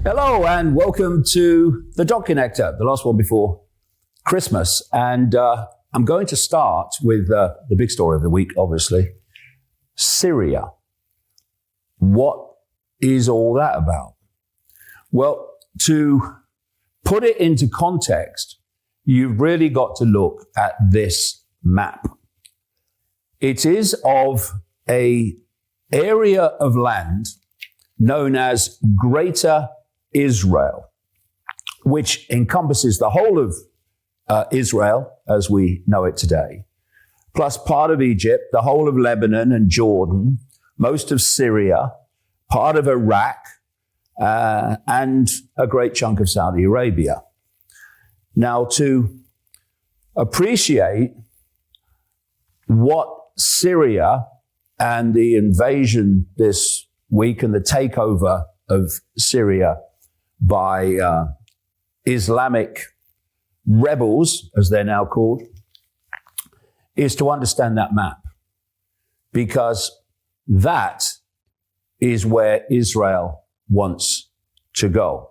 Hello and welcome to the Dot Connector, the last one before Christmas. And I'm going to start with the big story of the week, obviously. Syria. What is all that about? Well, to put it into context, you've really got to look at this map. It is of an area of land known as Greater Israel, which encompasses the whole of Israel as we know it today, plus part of Egypt, the whole of Lebanon and Jordan, most of Syria, part of Iraq, and a great chunk of Saudi Arabia. Now, to appreciate what Syria and the invasion this week and the takeover of Syria by Islamic rebels, as they're now called, is to understand that map, because that is where Israel wants to go.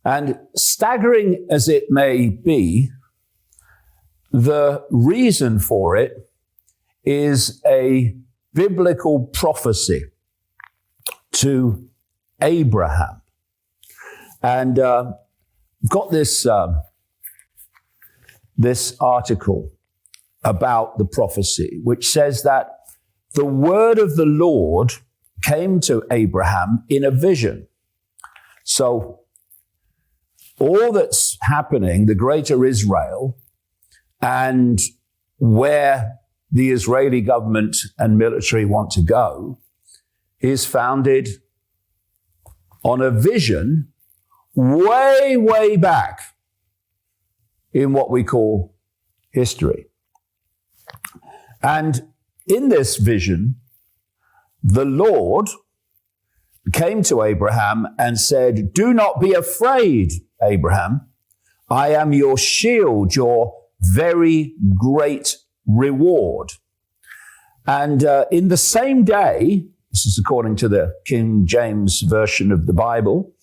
And staggering as it may be, the reason for it is a biblical prophecy to Abraham. And got this article about the prophecy, which says that the word of the Lord came to Abraham in a vision. So all that's happening, the Greater Israel, and where the Israeli government and military want to go, is founded on a vision way, way back in what we call history. And in this vision, the Lord came to Abraham and said, "Do not be afraid, Abraham. I am your shield, your very great reward." And in the same day, this is according to the King James Version of the Bible,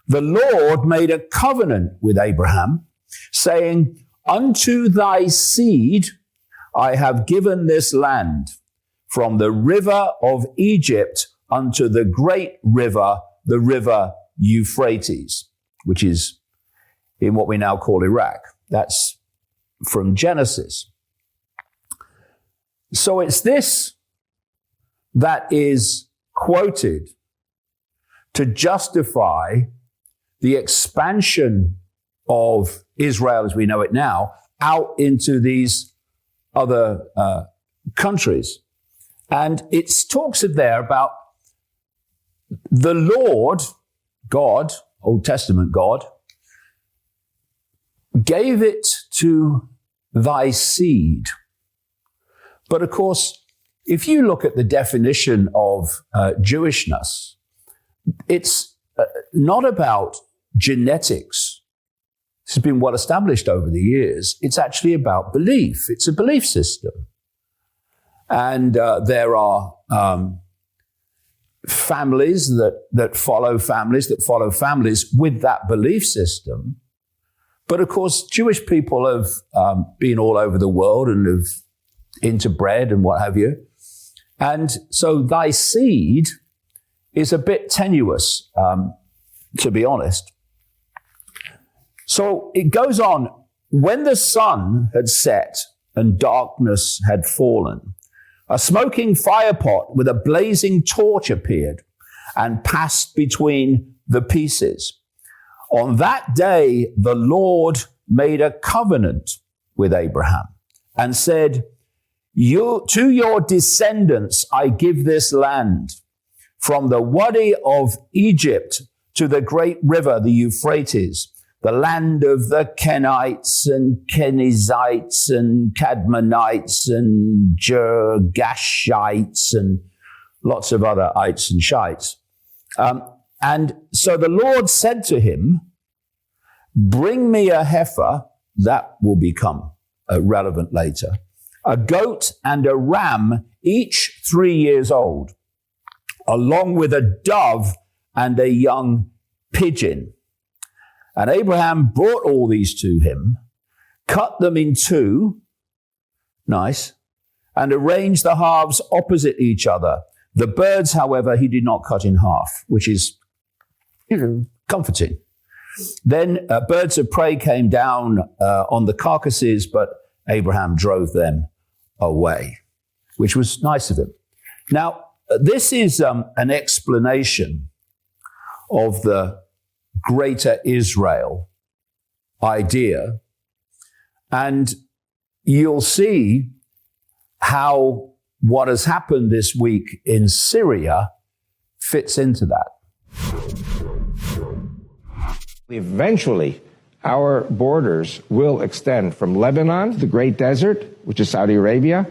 the Lord made a covenant with Abraham, saying, "Unto thy seed I have given this land, from the river of Egypt unto the great river, the river Euphrates," which is in what we now call Iraq. That's from Genesis. So it's this that is quoted to justify the expansion of Israel as we know it now out into these other countries. And it talks there about the Lord, God, Old Testament God, gave it to thy seed. But of course, if you look at the definition of Jewishness, it's not about genetics. This has been well established over the years. It's actually about belief. It's a belief system. And there are families that follow families with that belief system. But of course, Jewish people have been all over the world and have interbred and what have you. And so thy seed is a bit tenuous, to be honest. So it goes on, when the sun had set and darkness had fallen, a smoking firepot with a blazing torch appeared and passed between the pieces. On that day, the Lord made a covenant with Abraham and said, to your descendants I give this land, from the Wadi of Egypt to the great river, the Euphrates, the land of the Kenites and Kenizzites and Cadmonites and Girgashites and lots of other ites and shites. And so the Lord said to him, "Bring me a heifer," that will become relevant later, "a goat and a ram, each 3 years old, along with a dove and a young pigeon. And Abraham brought all these to him, cut them in two, nice, and arranged the halves opposite each other. The birds, however, he did not cut in half, which is, comforting. Then birds of prey came down on the carcasses, but Abraham drove them away, which was nice of him. Now, this is an explanation of the greater Israel idea, and you'll see how what has happened this week in Syria fits into that. Eventually, our borders will extend from Lebanon, the Great Desert, which is Saudi Arabia,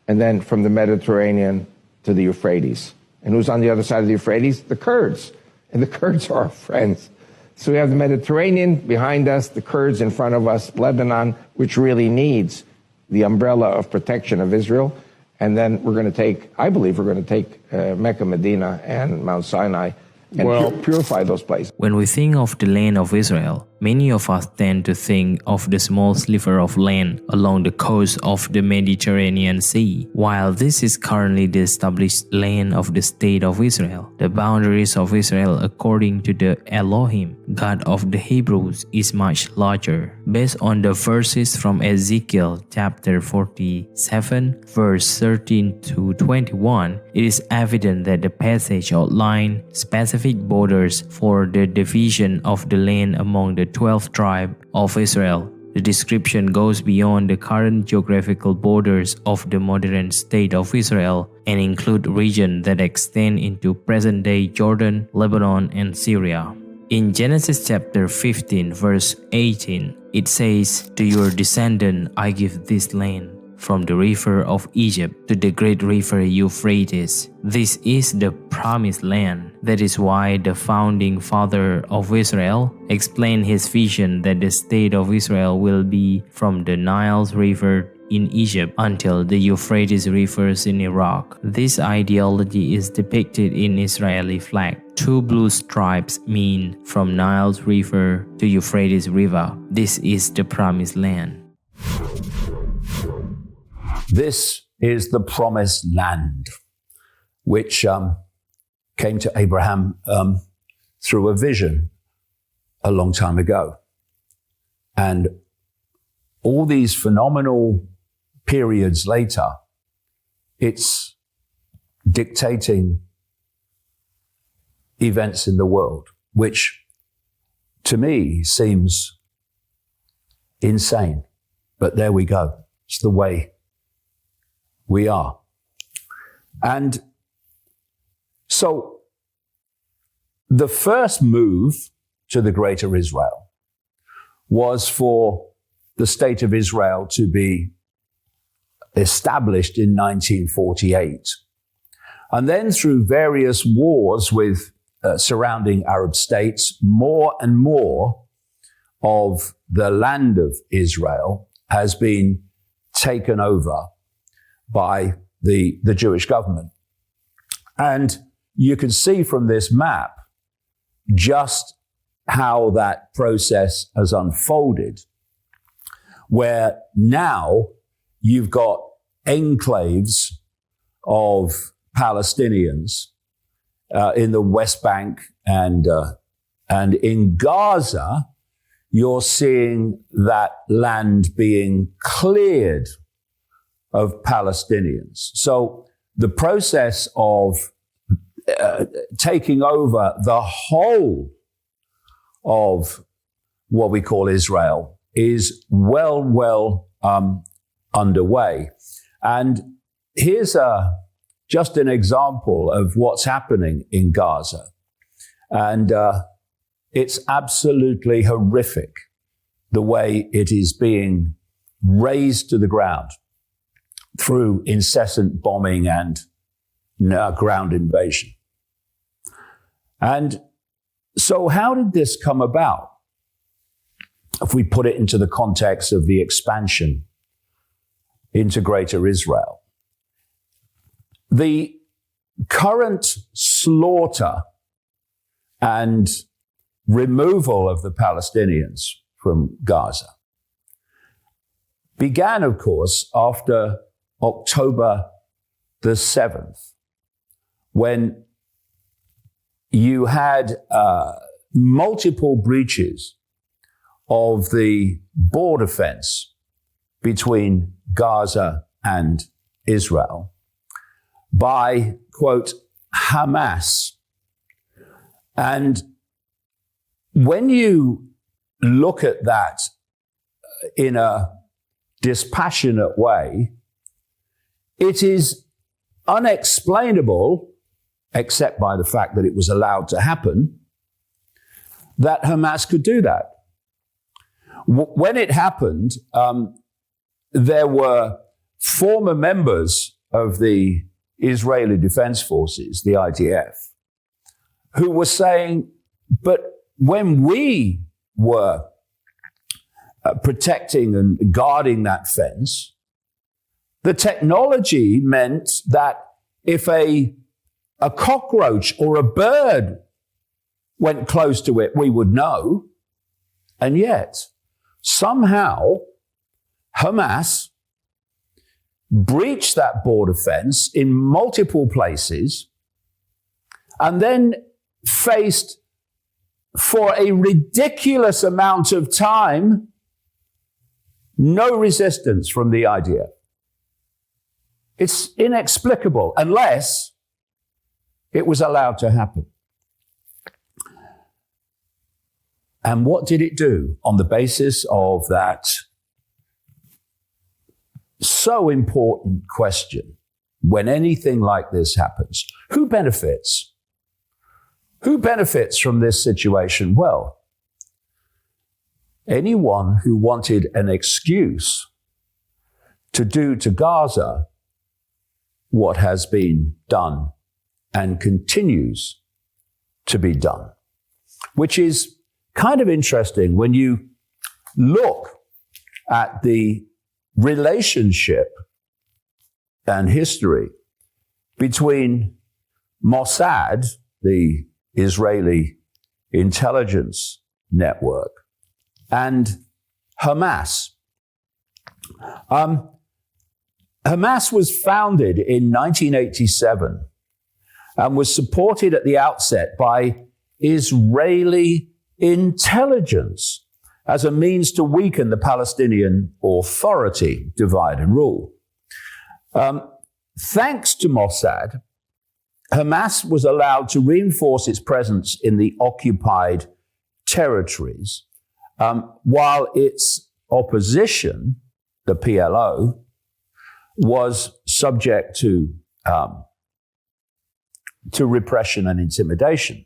and then from the Mediterranean to the Euphrates. And who's on the other side of the Euphrates? The Kurds. And the Kurds are our friends. So we have the Mediterranean behind us, the Kurds in front of us, Lebanon, which really needs the umbrella of protection of Israel. And then we're going to take, I believe we're going to take Mecca, Medina, and Mount Sinai and purify those places. When we think of the land of Israel, many of us tend to think of the small sliver of land along the coast of the Mediterranean Sea. While this is currently the established land of the state of Israel, the boundaries of Israel according to the Elohim, God of the Hebrews, is much larger. Based on the verses from Ezekiel chapter 47, verse 13 to 21, it is evident that the passage outlined specific borders for the division of the land among the 12 tribes of Israel. The description goes beyond the current geographical borders of the modern state of Israel and include regions that extend into present-day Jordan, Lebanon, and Syria. In Genesis chapter 15, verse 18, it says, "To your descendant I give this land, from the river of Egypt to the great river Euphrates." This is the promised land. That is why the founding father of Israel explained his vision that the state of Israel will be from the Nile River in Egypt until the Euphrates rivers in Iraq. This ideology is depicted in Israeli flag. Two blue stripes mean from Nile River to Euphrates River. This is the promised land. This is the promised land, which came to Abraham through a vision a long time ago. And all these phenomenal periods later, it's dictating events in the world, which to me seems insane. But there we go. It's the way we are. And so the first move to the greater Israel was for the state of Israel to be established in 1948. And then through various wars with surrounding Arab states, more and more of the land of Israel has been taken over by the Jewish government. And you can see from this map just how that process has unfolded, where now you've got enclaves of Palestinians in the West Bank and in Gaza, you're seeing that land being cleared of Palestinians. So the process of taking over the whole of what we call Israel is well underway. And here's just an example of what's happening in Gaza. And it's absolutely horrific the way it is being razed to the ground through incessant bombing and ground invasion. And so how did this come about? If we put it into the context of the expansion into Greater Israel, the current slaughter and removal of the Palestinians from Gaza began, of course, after October the 7th, when you had multiple breaches of the border fence between Gaza and Israel by, quote, Hamas. And when you look at that in a dispassionate way, it is unexplainable, except by the fact that it was allowed to happen, that Hamas could do that. When it happened, there were former members of the Israeli Defense Forces, the IDF, who were saying, but when we were protecting and guarding that fence, the technology meant that if a cockroach or a bird went close to it, we would know. And yet, somehow, Hamas breached that border fence in multiple places and then faced, for a ridiculous amount of time, no resistance from the IDF. It's inexplicable unless it was allowed to happen. And what did it do on the basis of that so important question? When anything like this happens, who benefits? Who benefits from this situation? Well, anyone who wanted an excuse to do to Gaza what has been done and continues to be done, which is kind of interesting when you look at the relationship and history between Mossad, the Israeli intelligence network, and Hamas. Hamas was founded in 1987 and was supported at the outset by Israeli intelligence as a means to weaken the Palestinian Authority divide and rule. Thanks to Mossad, Hamas was allowed to reinforce its presence in the occupied territories, while its opposition, the PLO, was subject to repression and intimidation,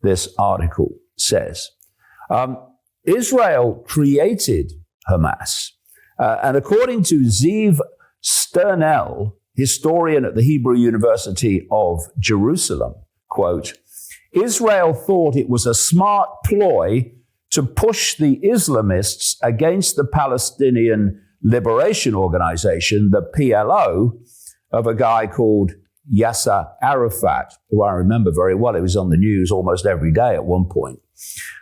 this article says. Israel created Hamas, and according to Ziv Sternel, historian at the Hebrew University of Jerusalem, quote, Israel thought it was a smart ploy to push the Islamists against the Palestinian Liberation Organization, the PLO, of a guy called Yasser Arafat, who I remember very well. It was on the news almost every day at one point.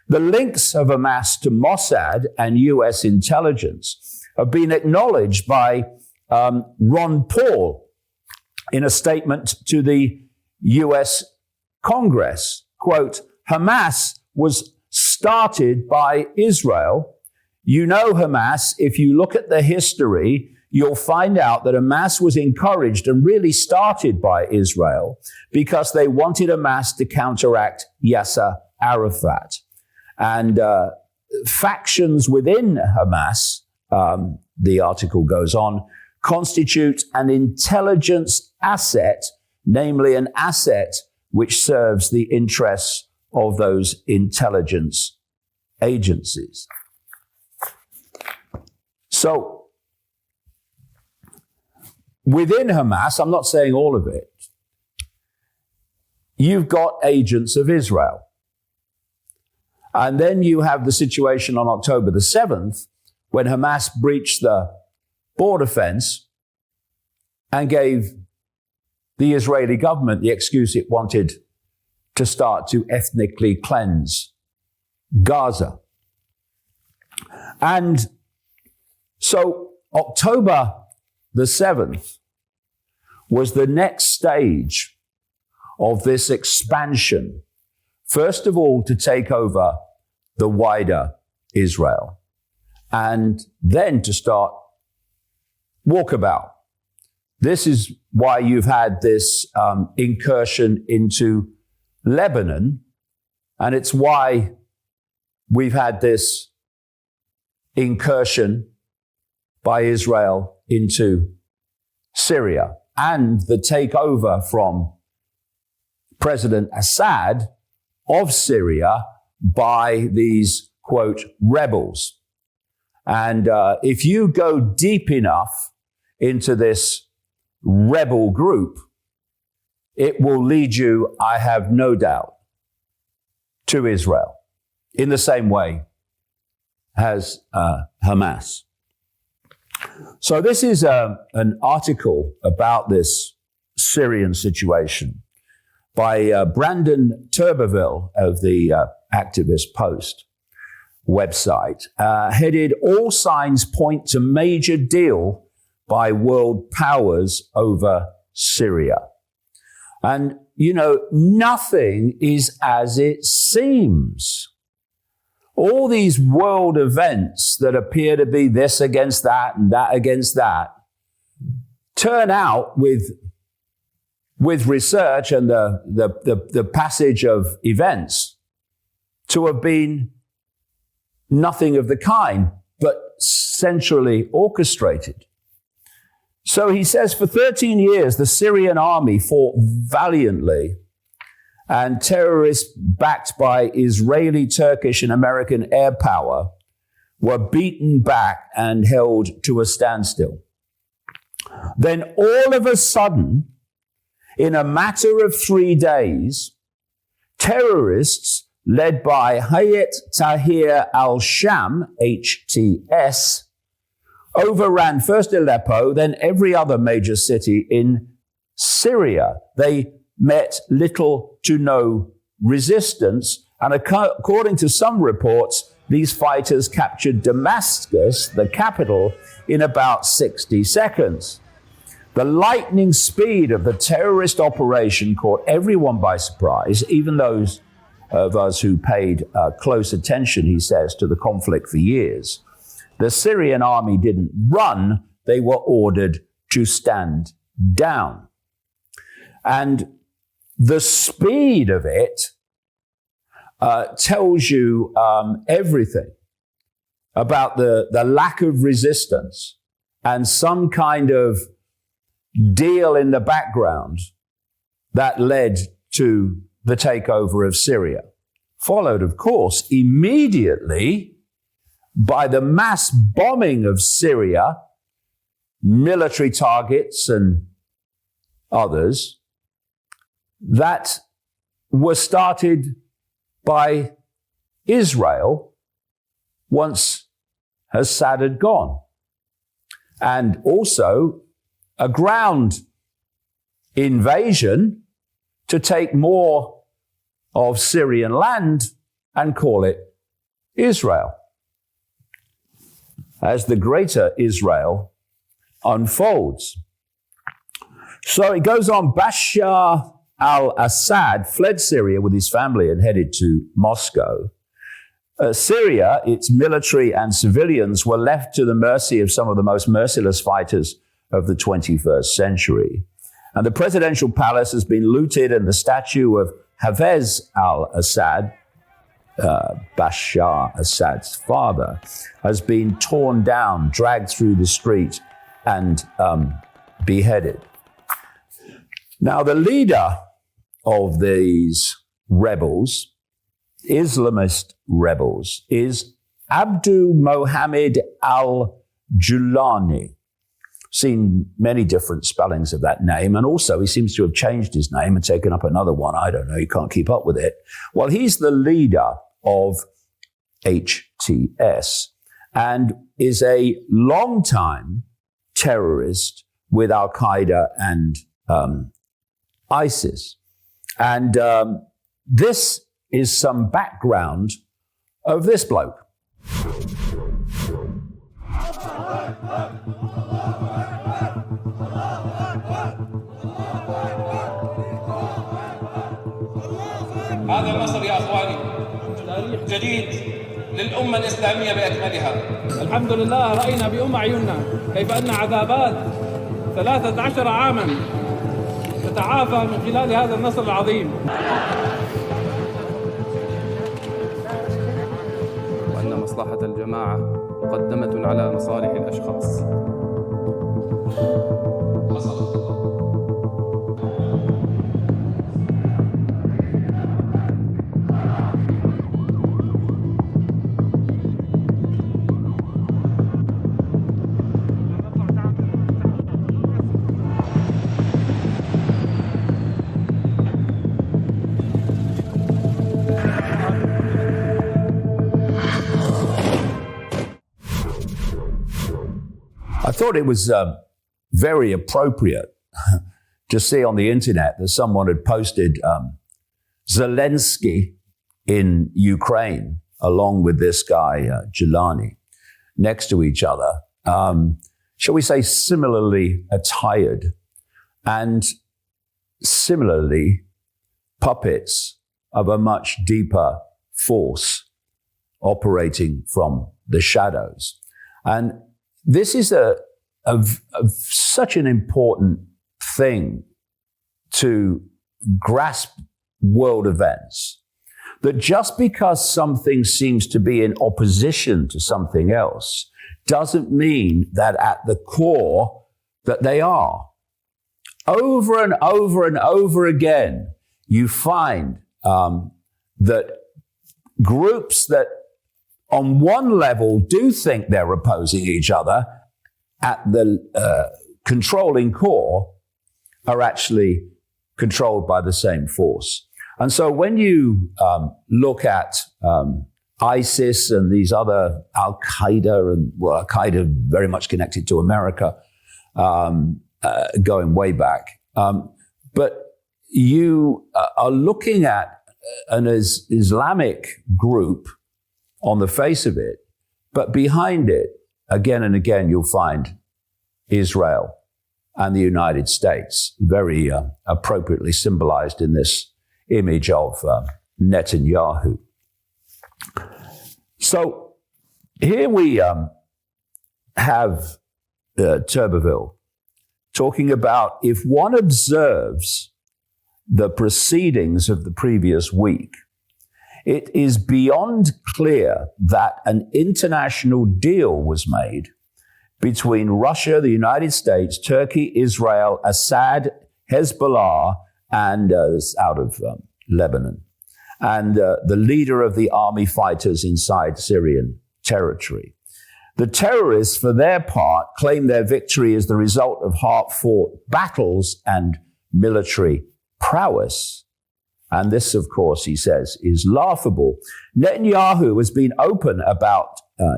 The links of Hamas to Mossad and US intelligence have been acknowledged by Ron Paul in a statement to the US Congress. Quote, Hamas was started by Israel. You know Hamas, if you look at the history, you'll find out that Hamas was encouraged and really started by Israel because they wanted Hamas to counteract Yasser Arafat. And factions within Hamas, the article goes on, constitute an intelligence asset, namely an asset which serves the interests of those intelligence agencies. So, within Hamas, I'm not saying all of it, you've got agents of Israel. And then you have the situation on October the 7th, when Hamas breached the border fence and gave the Israeli government the excuse it wanted to start to ethnically cleanse Gaza. And so October the 7th was the next stage of this expansion. First of all, to take over the wider Israel, and then to start walkabout. This is why you've had this incursion into Lebanon, and it's why we've had this incursion by Israel into Syria, and the takeover from President Assad of Syria by these, quote, rebels. And if you go deep enough into this rebel group, it will lead you, I have no doubt, to Israel in the same way as Hamas. So this is an article about this Syrian situation by Brandon Turbeville of the Activist Post website, headed "All Signs Point to Major Deal by World Powers Over Syria." And, you know, nothing is as it seems. All these world events that appear to be this against that and that against that turn out with research and the passage of events to have been nothing of the kind, but centrally orchestrated. So he says, for 13 years, the Syrian army fought valiantly, and terrorists backed by Israeli, Turkish, and American air power were beaten back and held to a standstill. Then all of a sudden, in a matter of 3 days, terrorists led by Hayat Tahrir al-Sham, HTS, overran first Aleppo, then every other major city in Syria. They met little to no resistance, and according to some reports, these fighters captured Damascus, the capital, in about 60 seconds. The lightning speed of the terrorist operation caught everyone by surprise, even those of us who paid close attention, he says, to the conflict for years. The Syrian army didn't run, they were ordered to stand down. And the speed of it tells you everything about the lack of resistance and some kind of deal in the background that led to the takeover of Syria. Followed, of course, immediately by the mass bombing of Syria, military targets and others, that were started by Israel once Assad had gone. And also a ground invasion to take more of Syrian land and call it Israel, as the greater Israel unfolds. So it goes on. Bashar al-Assad fled Syria with his family and headed to Moscow. Syria, its military and civilians, were left to the mercy of some of the most merciless fighters of the 21st century. And the presidential palace has been looted, and the statue of Hafez al-Assad, Bashar Assad's father, has been torn down, dragged through the street, and beheaded. Now, the leader of these rebels, Islamist rebels, is Abdul Mohammed al-Julani. Seen many different spellings of that name, and also he seems to have changed his name and taken up another one. I don't know, you can't keep up with it. Well, he's the leader of HTS and is a long-time terrorist with Al-Qaeda and ISIS. And this is some background of this bloke. هذا النصر يا أخواني جديد للأمة الإسلامية بأكملها. الحمد لله رأينا بأم عيوننا كيف أن عذابات 13 عاما تتعافى من خلال هذا النصر العظيم، وأن مصلحة الجماعة مقدمة على مصالح الأشخاص. I thought it was very appropriate to see on the internet that someone had posted Zelensky in Ukraine along with this guy, Jelani, next to each other, shall we say similarly attired and similarly puppets of a much deeper force operating from the shadows. And this is such an important thing to grasp world events, that just because something seems to be in opposition to something else doesn't mean that at the core that they are. Over and over and over again, you find that groups that on one level do think they're opposing each other, at the controlling core are actually controlled by the same force. And so when you look at ISIS and these other Al-Qaeda, and well, Al-Qaeda very much connected to America, going way back, but you are looking at an Islamic group on the face of it, but behind it, again and again, you'll find Israel and the United States, very appropriately symbolized in this image of Netanyahu. So here we have Tuberville talking about, if one observes the proceedings of the previous week, it is beyond clear that an international deal was made between Russia, the United States, Turkey, Israel, Assad, Hezbollah, and out of Lebanon, and the leader of the army fighters inside Syrian territory. The terrorists, for their part, claim their victory as the result of hard-fought battles and military prowess. And this, of course, he says, is laughable. Netanyahu has been open about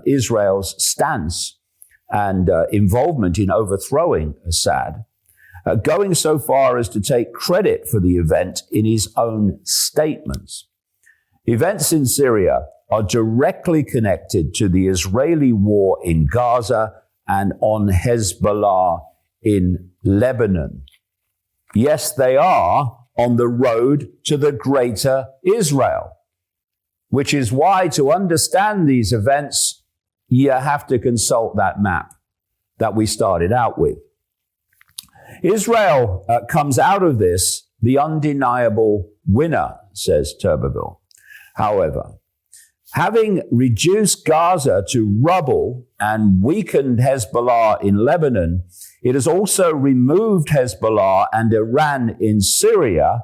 Israel's stance and involvement in overthrowing Assad, going so far as to take credit for the event in his own statements. Events in Syria are directly connected to the Israeli war in Gaza and on Hezbollah in Lebanon. Yes, they are on the road to the greater Israel, which is why to understand these events, you have to consult that map that we started out with. Israel comes out of this the undeniable winner, says Tuberville. However, having reduced Gaza to rubble and weakened Hezbollah in Lebanon, it has also removed Hezbollah and Iran in Syria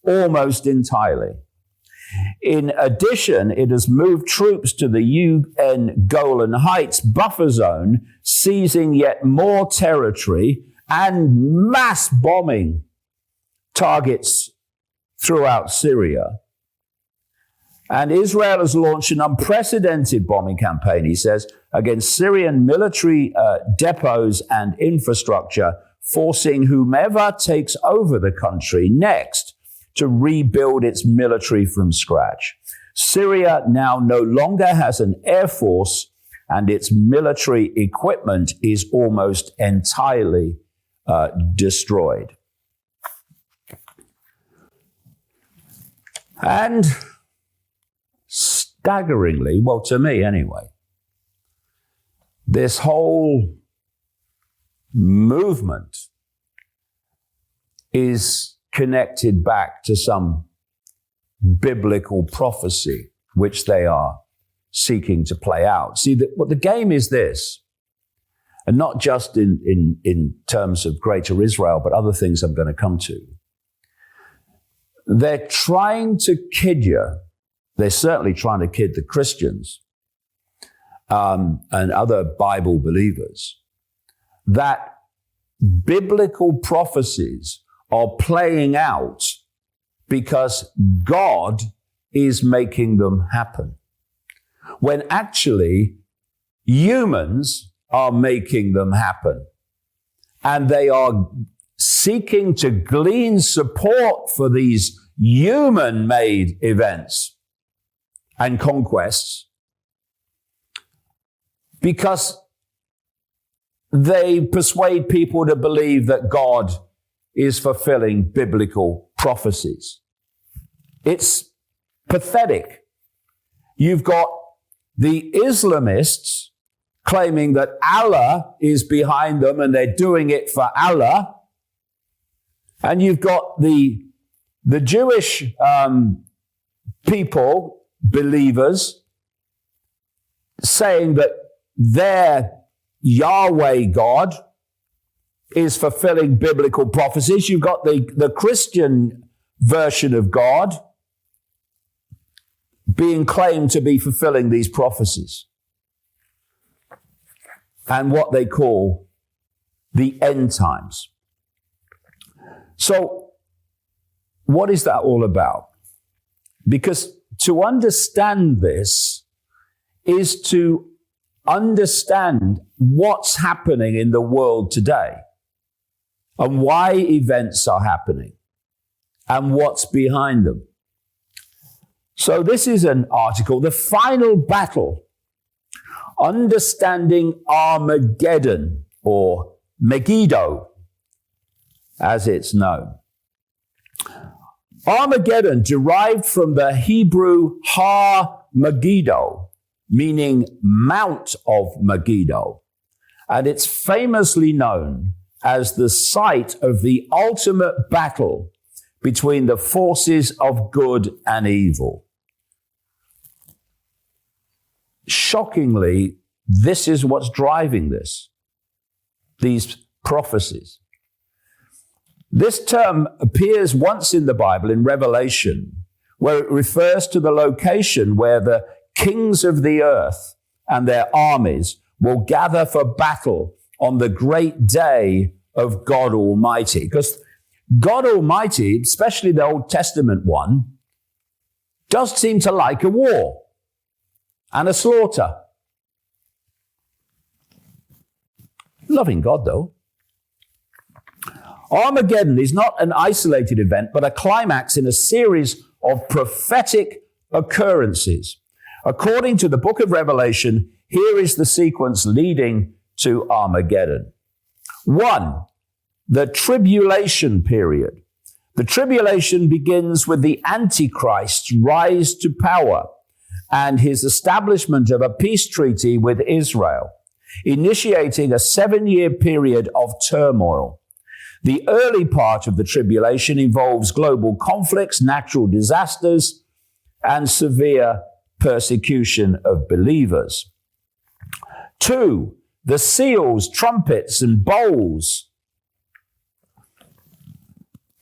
almost entirely. In addition, it has moved troops to the UN Golan Heights buffer zone, seizing yet more territory and mass bombing targets throughout Syria. And Israel has launched an unprecedented bombing campaign, he says, against Syrian military depots and infrastructure, forcing whomever takes over the country next to rebuild its military from scratch. Syria now no longer has an air force, and its military equipment is almost entirely destroyed. And staggeringly, well, to me anyway, this whole movement is connected back to some biblical prophecy which they are seeking to play out. See, what the game is this, and not just in terms of Greater Israel, but other things I'm going to come to. They're trying to kid you. They're certainly trying to kid the Christians and other Bible believers that biblical prophecies are playing out because God is making them happen, when actually humans are making them happen. And they are seeking to glean support for these human-made events and conquests because they persuade people to believe that God is fulfilling biblical prophecies. It's pathetic. You've got the Islamists claiming that Allah is behind them and they're doing it for Allah. And you've got the Jewish people, believers, saying that their Yahweh God is fulfilling biblical prophecies. You've got the Christian version of God being claimed to be fulfilling these prophecies and what they call the end times. So what is that all about? Because to understand this is to understand what's happening in the world today and why events are happening and what's behind them. So this is an article, The Final Battle, Understanding Armageddon, or Megiddo, as it's known. Armageddon derived from the Hebrew Har Megiddo, meaning Mount of Megiddo, and it's famously known as the site of the ultimate battle between the forces of good and evil. Shockingly, this is what's driving these prophecies. This term appears once in the Bible in Revelation, where it refers to the location where the kings of the earth and their armies will gather for battle on the great day of God Almighty. Because God Almighty, especially the Old Testament one, does seem to like a war and a slaughter. Loving God, though. Armageddon is not an isolated event, but a climax in a series of prophetic occurrences. According to the book of Revelation, here is the sequence leading to Armageddon. 1, the tribulation period. The tribulation begins with the Antichrist's rise to power and his establishment of a peace treaty with Israel, initiating a 7-year period of turmoil. The early part of the tribulation involves global conflicts, natural disasters, and severe persecution of believers. 2, the seals, trumpets, and bowls.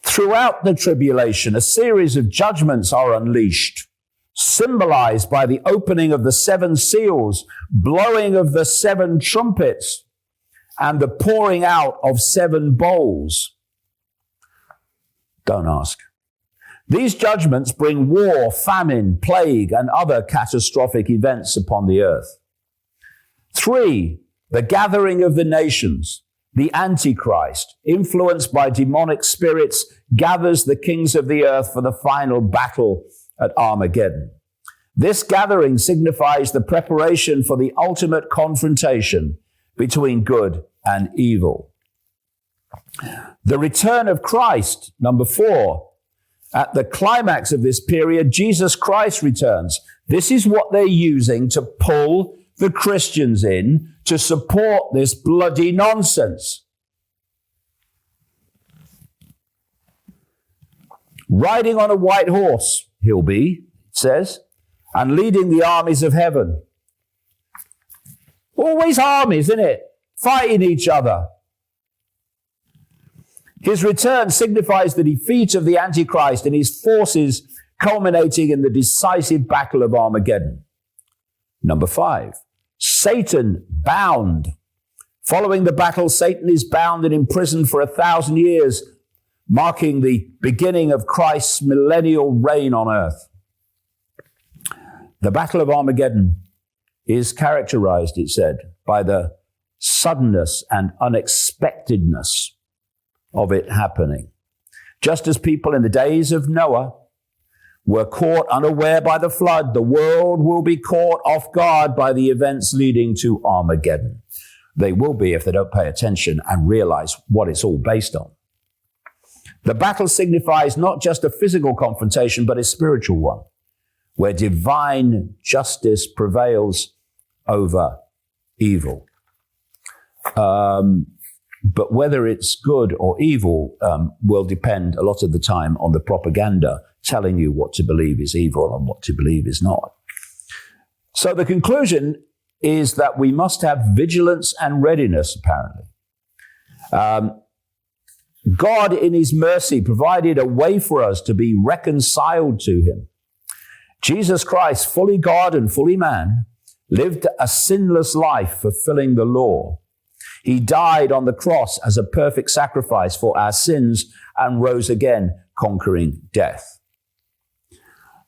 Throughout the tribulation, a series of judgments are unleashed, symbolized by the opening of the 7 seals, blowing of the 7 trumpets, and the pouring out of 7 bowls. Don't ask. These judgments bring war, famine, plague, and other catastrophic events upon the earth. 3, the gathering of the nations. The Antichrist, influenced by demonic spirits, gathers the kings of the earth for the final battle at Armageddon. This gathering signifies the preparation for the ultimate confrontation between good and evil. The return of Christ, number 4. At the climax of this period, Jesus Christ returns. This is what they're using to pull the Christians in to support this bloody nonsense. Riding on a white horse, he'll be, it says, and leading the armies of heaven. Always armies, isn't it? Fighting each other. His return signifies the defeat of the Antichrist and his forces culminating in the decisive battle of Armageddon. Number 5, Satan bound. Following the battle, Satan is bound and imprisoned for 1,000 years, marking the beginning of Christ's millennial reign on earth. The Battle of Armageddon is characterized, it said, by the suddenness and unexpectedness of it happening. Just as people in the days of Noah were caught unaware by the flood, the world will be caught off guard by the events leading to Armageddon. They will be if they don't pay attention and realize what it's all based on. The battle signifies not just a physical confrontation, but a spiritual one, where divine justice prevails over evil. But whether it's good or evil will depend a lot of the time on the propaganda telling you what to believe is evil and what to believe is not. So the conclusion is that we must have vigilance and readiness, apparently. God, in his mercy, provided a way for us to be reconciled to him. Jesus Christ, fully God and fully man, lived a sinless life, fulfilling the law. He died on the cross as a perfect sacrifice for our sins and rose again, conquering death.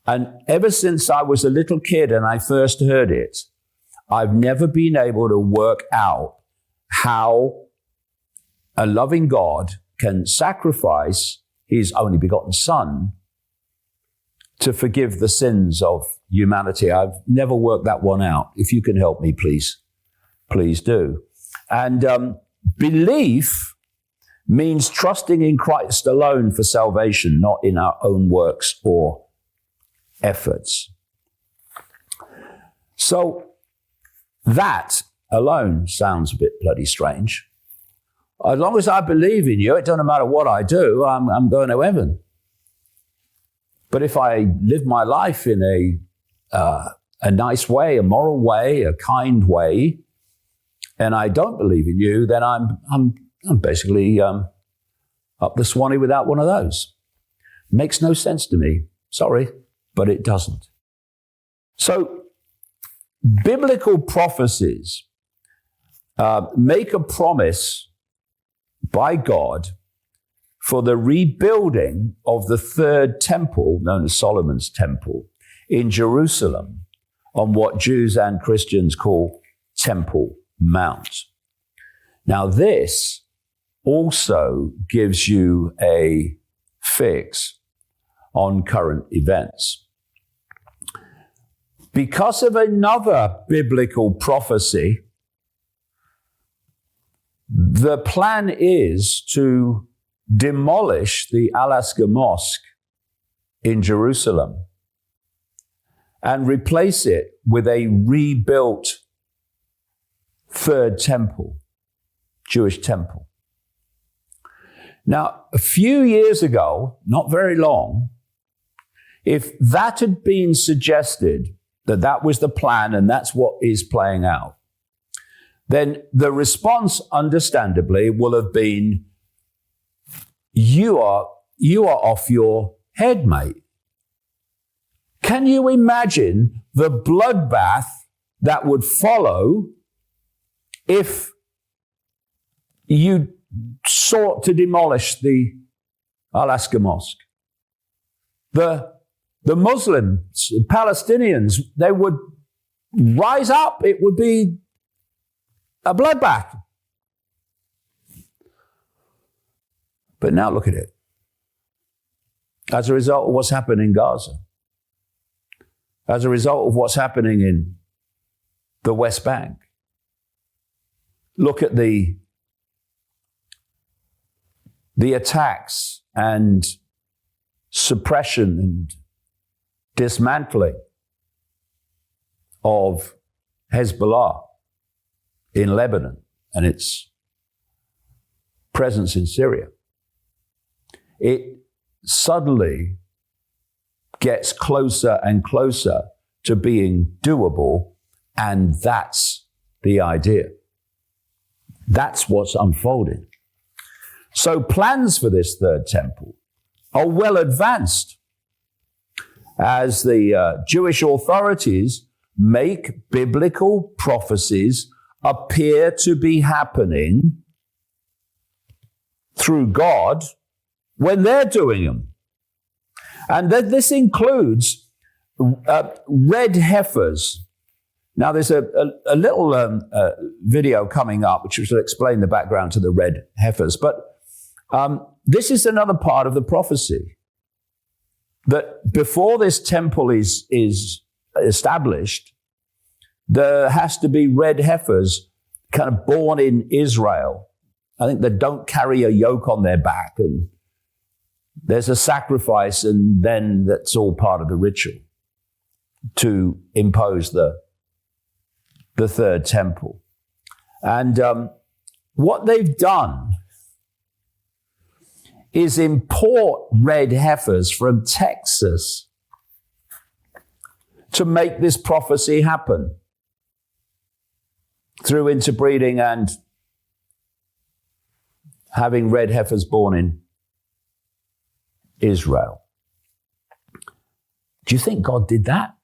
And ever since I was a little kid and I first heard it, I've never been able to work out how a loving God can sacrifice his only begotten Son to forgive the sins of humanity. I've never worked that one out. If you can help me, please do. And belief means trusting in Christ alone for salvation, not in our own works or efforts. So that alone sounds a bit bloody strange. As long as I believe in you, it doesn't matter what I do, I'm going to heaven. But if I live my life in a nice way, a moral way, a kind way, and I don't believe in you, then I'm basically up the Swanee without one of those. Makes no sense to me. Sorry, but it doesn't. So, biblical prophecies make a promise by God for the rebuilding of the third temple, known as Solomon's temple, in Jerusalem, on what Jews and Christians call Temple Mount. Now, this also gives you a fix on current events. Because of another biblical prophecy, the plan is to demolish the Al-Aqsa Mosque in Jerusalem and replace it with a rebuilt third temple, Jewish temple. Now, a few years ago, not very long, if that had been suggested, that was the plan and that's what is playing out, then the response, understandably, will have been, you are off your head, mate. Can you imagine the bloodbath that would follow if you sought to demolish the Al-Aqsa Mosque? The Muslims, Palestinians, they would rise up. It would be a bloodbath. But now look at it. As a result of what's happened in Gaza, as a result of what's happening in the West Bank. Look at the attacks and suppression and dismantling of Hezbollah in Lebanon and its presence in Syria. It suddenly gets closer and closer to being doable, and that's the idea. That's what's unfolding. So plans for this third temple are well advanced as the Jewish authorities make biblical prophecies appear to be happening through God when they're doing them. And this includes red heifers. Now, there's a little video coming up which will explain the background to the red heifers. But this is another part of the prophecy, that before this temple is established, there has to be red heifers kind of born in Israel. I think they don't carry a yoke on their back, and there's a sacrifice, and then that's all part of the ritual to impose the third temple. And what they've done is import red heifers from Texas to make this prophecy happen through interbreeding and having red heifers born in Israel. Do you think God did that?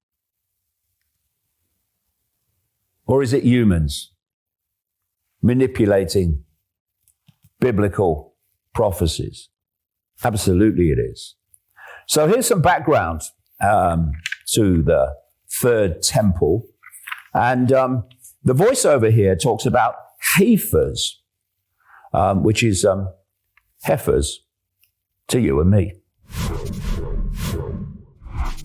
Or is it humans manipulating biblical prophecies? Absolutely it is. So here's some background to the third temple. And the voiceover here talks about heifers, which is heifers to you and me.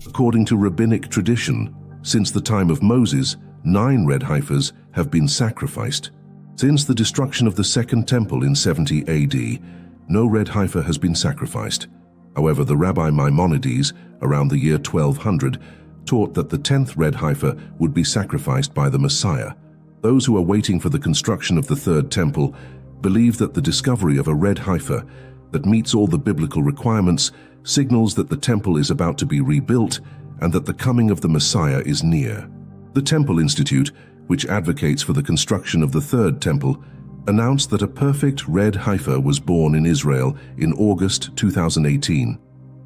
According to rabbinic tradition, since the time of Moses, 9 red heifers have been sacrificed. Since the destruction of the Second Temple in 70 AD, no red heifer has been sacrificed. However, the Rabbi Maimonides, around the year 1200, taught that the 10th red heifer would be sacrificed by the Messiah. Those who are waiting for the construction of the Third Temple believe that the discovery of a red heifer that meets all the biblical requirements signals that the temple is about to be rebuilt and that the coming of the Messiah is near. The Temple Institute, which advocates for the construction of the Third Temple, announced that a perfect red heifer was born in Israel in August 2018.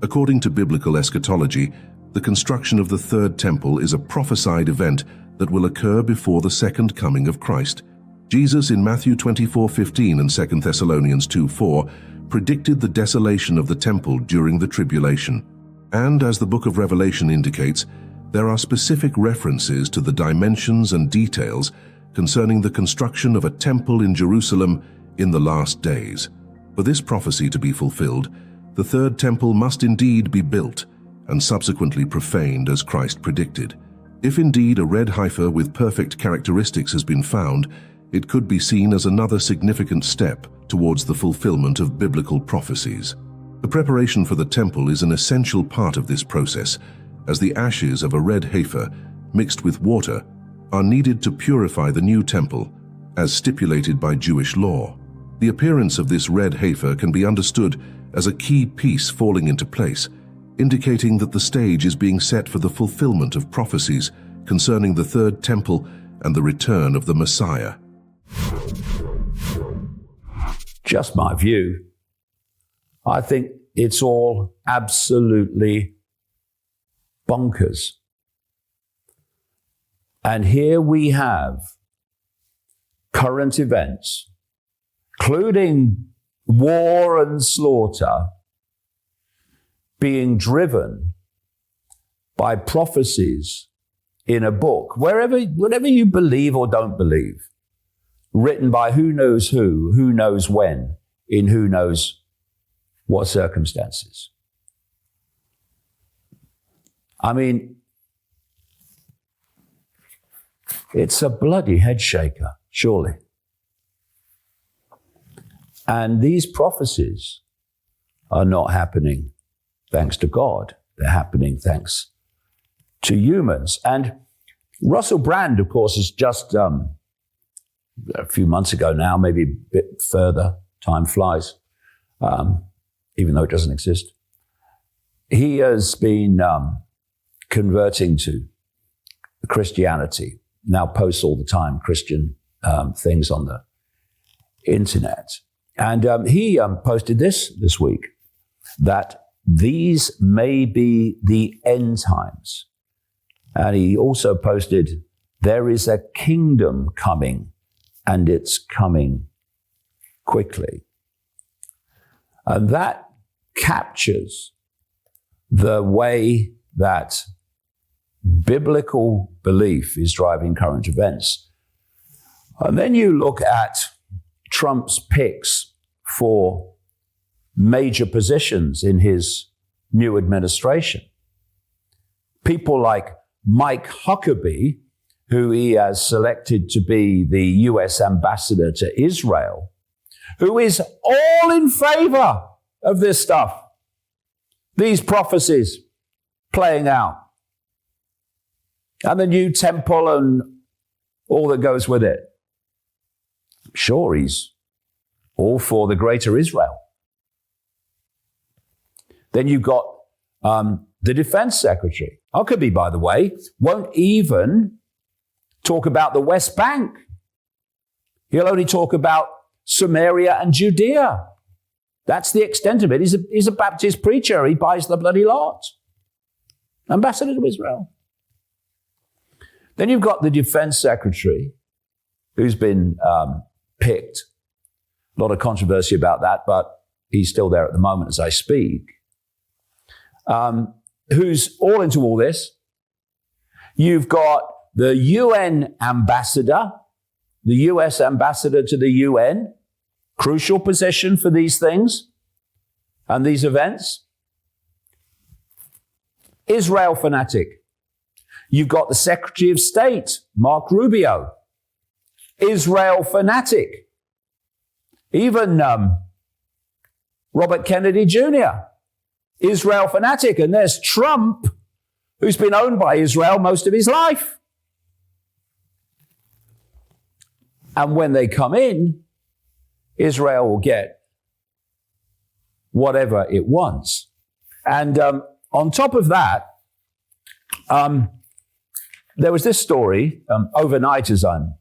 According to biblical eschatology, the construction of the Third Temple is a prophesied event that will occur before the second coming of Christ. Jesus in Matthew 24:15 and 2 Thessalonians 2:4 predicted the desolation of the temple during the tribulation. And as the book of Revelation indicates, there are specific references to the dimensions and details concerning the construction of a temple in Jerusalem in the last days. For this prophecy to be fulfilled, the third temple must indeed be built and subsequently profaned as Christ predicted. If indeed a red heifer with perfect characteristics has been found, it could be seen as another significant step towards the fulfillment of biblical prophecies. The preparation for the temple is an essential part of this process, as the ashes of a red heifer, mixed with water, are needed to purify the new temple, as stipulated by Jewish law. The appearance of this red heifer can be understood as a key piece falling into place, indicating that the stage is being set for the fulfillment of prophecies concerning the third temple and the return of the Messiah. Just my view. I think it's all absolutely bonkers. And here we have current events, including war and slaughter, being driven by prophecies in a book, whatever you believe or don't believe, written by who knows when, in who knows what circumstances. I mean, It's a bloody head shaker, surely. And these prophecies are not happening thanks to God. They're happening thanks to humans. And Russell Brand, of course, is just a few months ago now, maybe a bit further, time flies, even though it doesn't exist. He has been converting to Christianity, now posts all the time Christian things on the internet. And he posted this week, that these may be the end times. And he also posted, there is a kingdom coming, and it's coming quickly. And that captures the way that biblical belief is driving current events. And then you look at Trump's picks for major positions in his new administration. People like Mike Huckabee, who he has selected to be the US ambassador to Israel, who is all in favor of this stuff, these prophecies playing out, and the new temple and all that goes with it. Sure, he's all for the greater Israel. Then you've got the defense secretary. Huckabee, by the way, won't even talk about the West Bank. He'll only talk about Samaria and Judea. That's the extent of it. He's a Baptist preacher. He buys the bloody lot. Ambassador to Israel. Then you've got the defense secretary, who's been picked. A lot of controversy about that, but he's still there at the moment as I speak. Who's all into all this. You've got the UN ambassador, the US ambassador to the UN, crucial position for these things and these events. Israel fanatic. You've got the Secretary of State, Mark Rubio, Israel fanatic. Even Robert Kennedy Jr., Israel fanatic. And there's Trump, who's been owned by Israel most of his life. And when they come in, Israel will get whatever it wants. And on top of that, there was this story overnight as I'm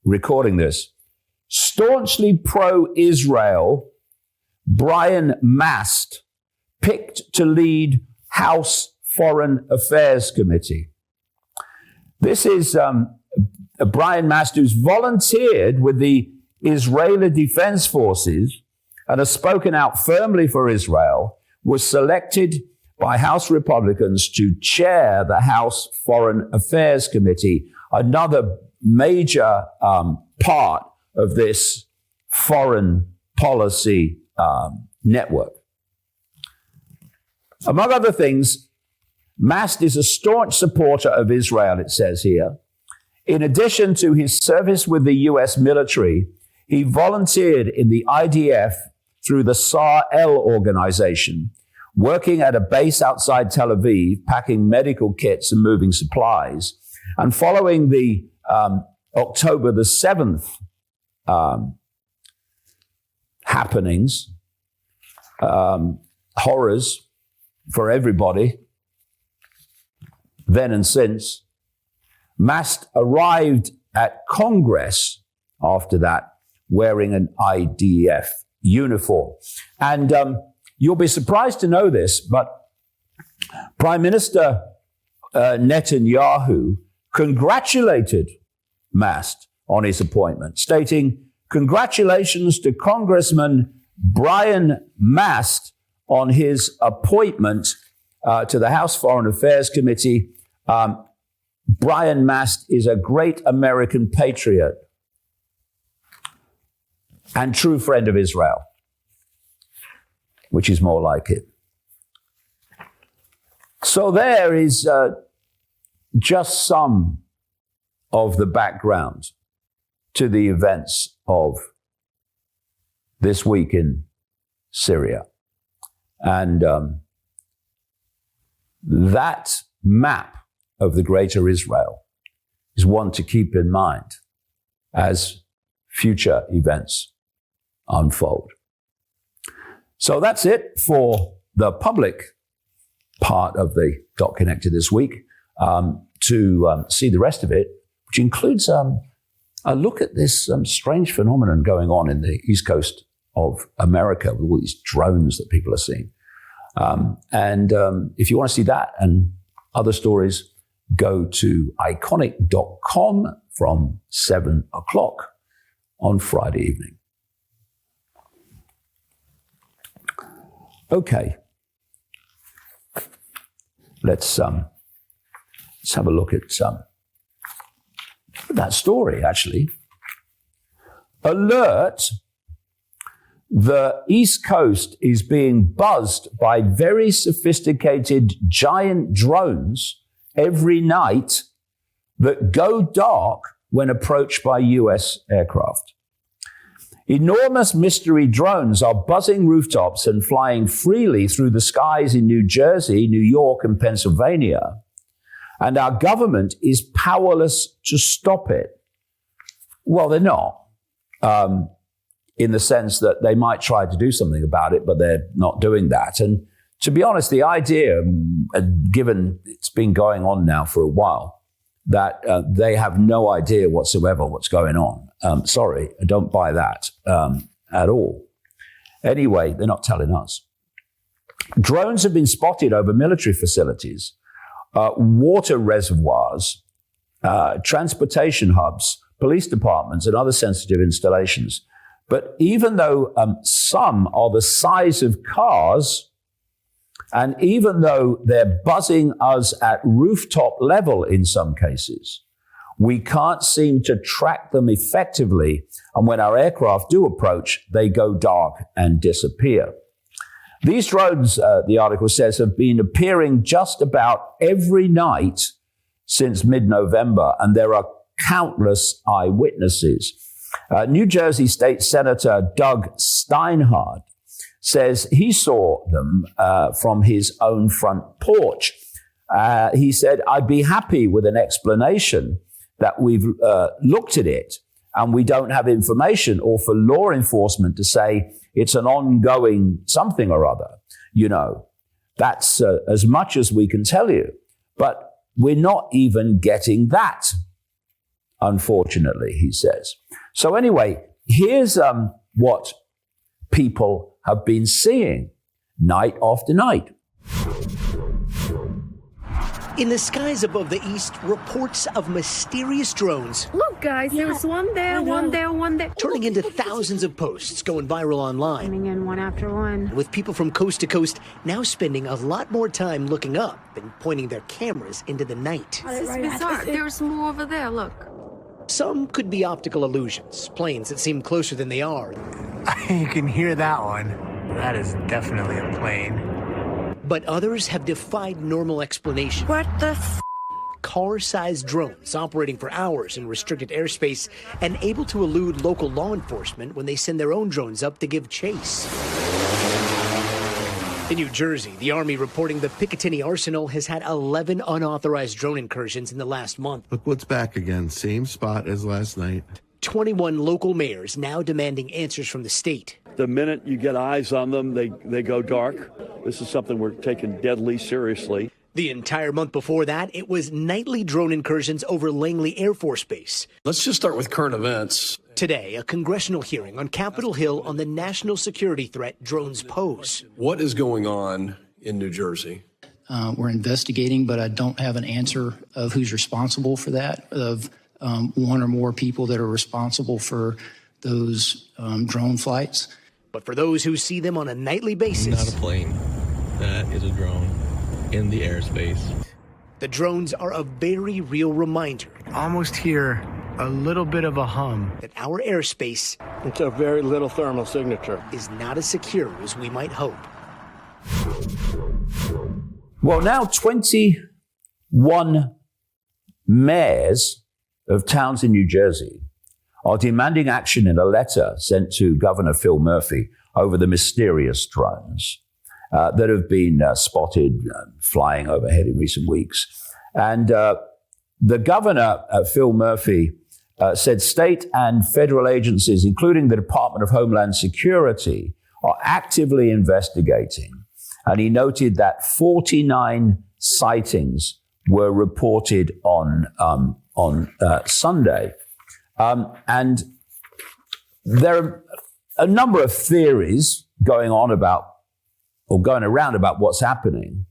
recording this. Staunchly pro-Israel Brian Mast picked to lead House Foreign Affairs Committee. This is Brian Mast, who's volunteered with the Israeli Defense Forces and has spoken out firmly for Israel, was selected by House Republicans to chair the House Foreign Affairs Committee, another major part of this foreign policy network. Among other things, Mast is a staunch supporter of Israel, it says here. In addition to his service with the US military, he volunteered in the IDF through the Sar-El organization, working at a base outside Tel Aviv, packing medical kits and moving supplies. And following the October the 7th happenings, horrors for everybody, then and since, Mast arrived at Congress after that wearing an IDF uniform. And you'll be surprised to know this, but Prime Minister Netanyahu congratulated Mast on his appointment, stating, "Congratulations to Congressman Brian Mast on his appointment to the House Foreign Affairs Committee. Brian Mast is a great American patriot and true friend of Israel," which is more like it. So there is just some of the background to the events of this week in Syria. And that map of the greater Israel is one to keep in mind as future events unfold. So that's it for the public part of the Dot Connected this week. To see the rest of it, which includes a look at this strange phenomenon going on in the East Coast of America with all these drones that people are seeing. And if you want to see that and other stories, go to Ickonic.com from 7 o'clock on Friday evening. Okay. Let's have a look at that story, actually. Alert, the East Coast is being buzzed by very sophisticated giant drones every night that go dark when approached by US aircraft. Enormous mystery drones are buzzing rooftops and flying freely through the skies in New Jersey, New York, and Pennsylvania. And our government is powerless to stop it. Well, they're not, in the sense that they might try to do something about it, but they're not doing that. And to be honest, the idea, given it's been going on now for a while, that they have no idea whatsoever what's going on. Sorry, I don't buy that at all. Anyway, they're not telling us. Drones have been spotted over military facilities, water reservoirs, transportation hubs, police departments, and other sensitive installations. But even though some are the size of cars, and even though they're buzzing us at rooftop level in some cases, we can't seem to track them effectively. And when our aircraft do approach, they go dark and disappear. These drones, the article says, have been appearing just about every night since mid-November, and there are countless eyewitnesses. New Jersey State Senator Doug Steinhardt says he saw them from his own front porch. He said, "I'd be happy with an explanation that we've looked at it and we don't have information, or for law enforcement to say it's an ongoing something or other. You know, that's as much as we can tell you. But we're not even getting that, unfortunately," he says. So anyway, here's what people have been seeing night after night. In the skies above the east, reports of mysterious drones. Look, guys, there's one there, one there, one there. Turning into thousands of posts going viral online. Coming in one after one. With people from coast to coast now spending a lot more time looking up and pointing their cameras into the night. This is bizarre. There's more over there, look. Some could be optical illusions, planes that seem closer than they are. You can hear that one. That is definitely a plane. But others have defied normal explanation. What the f***? Car-sized drones operating for hours in restricted airspace and able to elude local law enforcement when they send their own drones up to give chase. In New Jersey, the Army reporting the Picatinny Arsenal has had 11 unauthorized drone incursions in the last month. Look what's back again. Same spot as last night. 21 local mayors now demanding answers from the state. The minute you get eyes on them, they go dark. This is something we're taking deadly seriously. The entire month before that, it was nightly drone incursions over Langley Air Force Base. Let's just start with current events. Today, a congressional hearing on Capitol Hill on the national security threat drones pose. What is going on in New Jersey? We're investigating, but I don't have an answer of who's responsible for that, of one or more people that are responsible for those drone flights. But for those who see them on a nightly basis... Not a plane. That is a drone in the airspace. The drones are a very real reminder. Almost hear a little bit of a hum. That our airspace... It's a very little thermal signature. ...is not as secure as we might hope. Well, now 21 mayors of towns in New Jersey are demanding action in a letter sent to Governor Phil Murphy over the mysterious drones that have been spotted flying overhead in recent weeks. And the governor, Phil Murphy, said state and federal agencies, including the Department of Homeland Security, are actively investigating. And he noted that 49 sightings were reported on Sunday. And there are a number of theories going around about what's happening.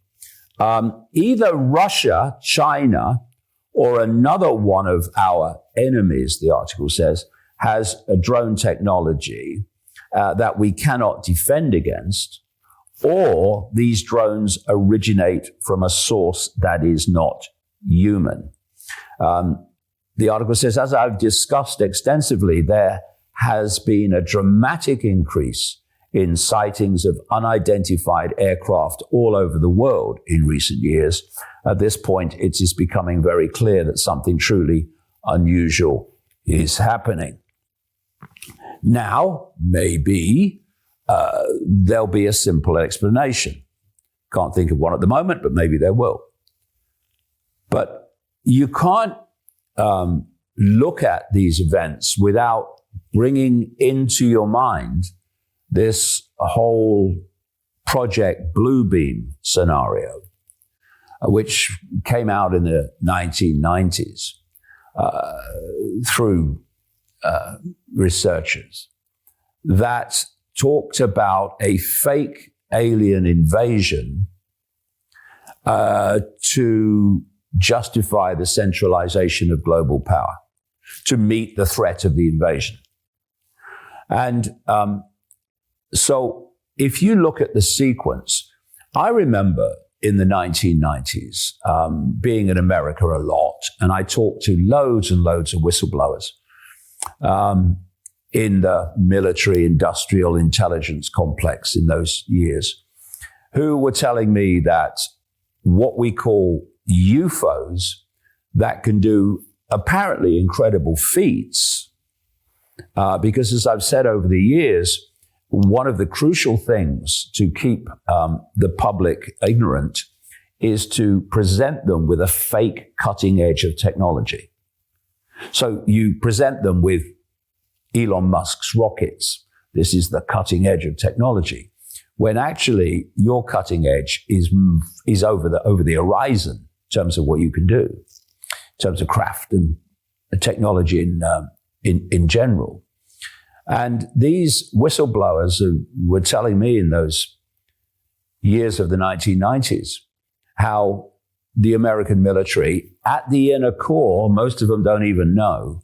Either Russia, China, or another one of our enemies, the article says, has a drone technology that we cannot defend against, or these drones originate from a source that is not human. The article says, as I've discussed extensively, there has been a dramatic increase in sightings of unidentified aircraft all over the world in recent years. At this point, it is becoming very clear that something truly unusual is happening. Now, maybe there'll be a simple explanation. Can't think of one at the moment, but maybe there will. But you can't look at these events without bringing into your mind this whole Project Bluebeam scenario, which came out in the 1990s through researchers that talked about a fake alien invasion to justify the centralization of global power, to meet the threat of the invasion. And so if you look at the sequence, I remember in the 1990s being in America a lot, and I talked to loads and loads of whistleblowers in the military industrial intelligence complex in those years, who were telling me that what we call UFOs that can do apparently incredible feats, because as I've said over the years, one of the crucial things to keep the public ignorant is to present them with a fake cutting edge of technology. So you present them with Elon Musk's rockets. This is the cutting edge of technology, when actually your cutting edge is over the horizon in terms of what you can do, in terms of craft and technology in general. And these whistleblowers were telling me in those years of the 1990s how the American military, at the inner core, most of them don't even know,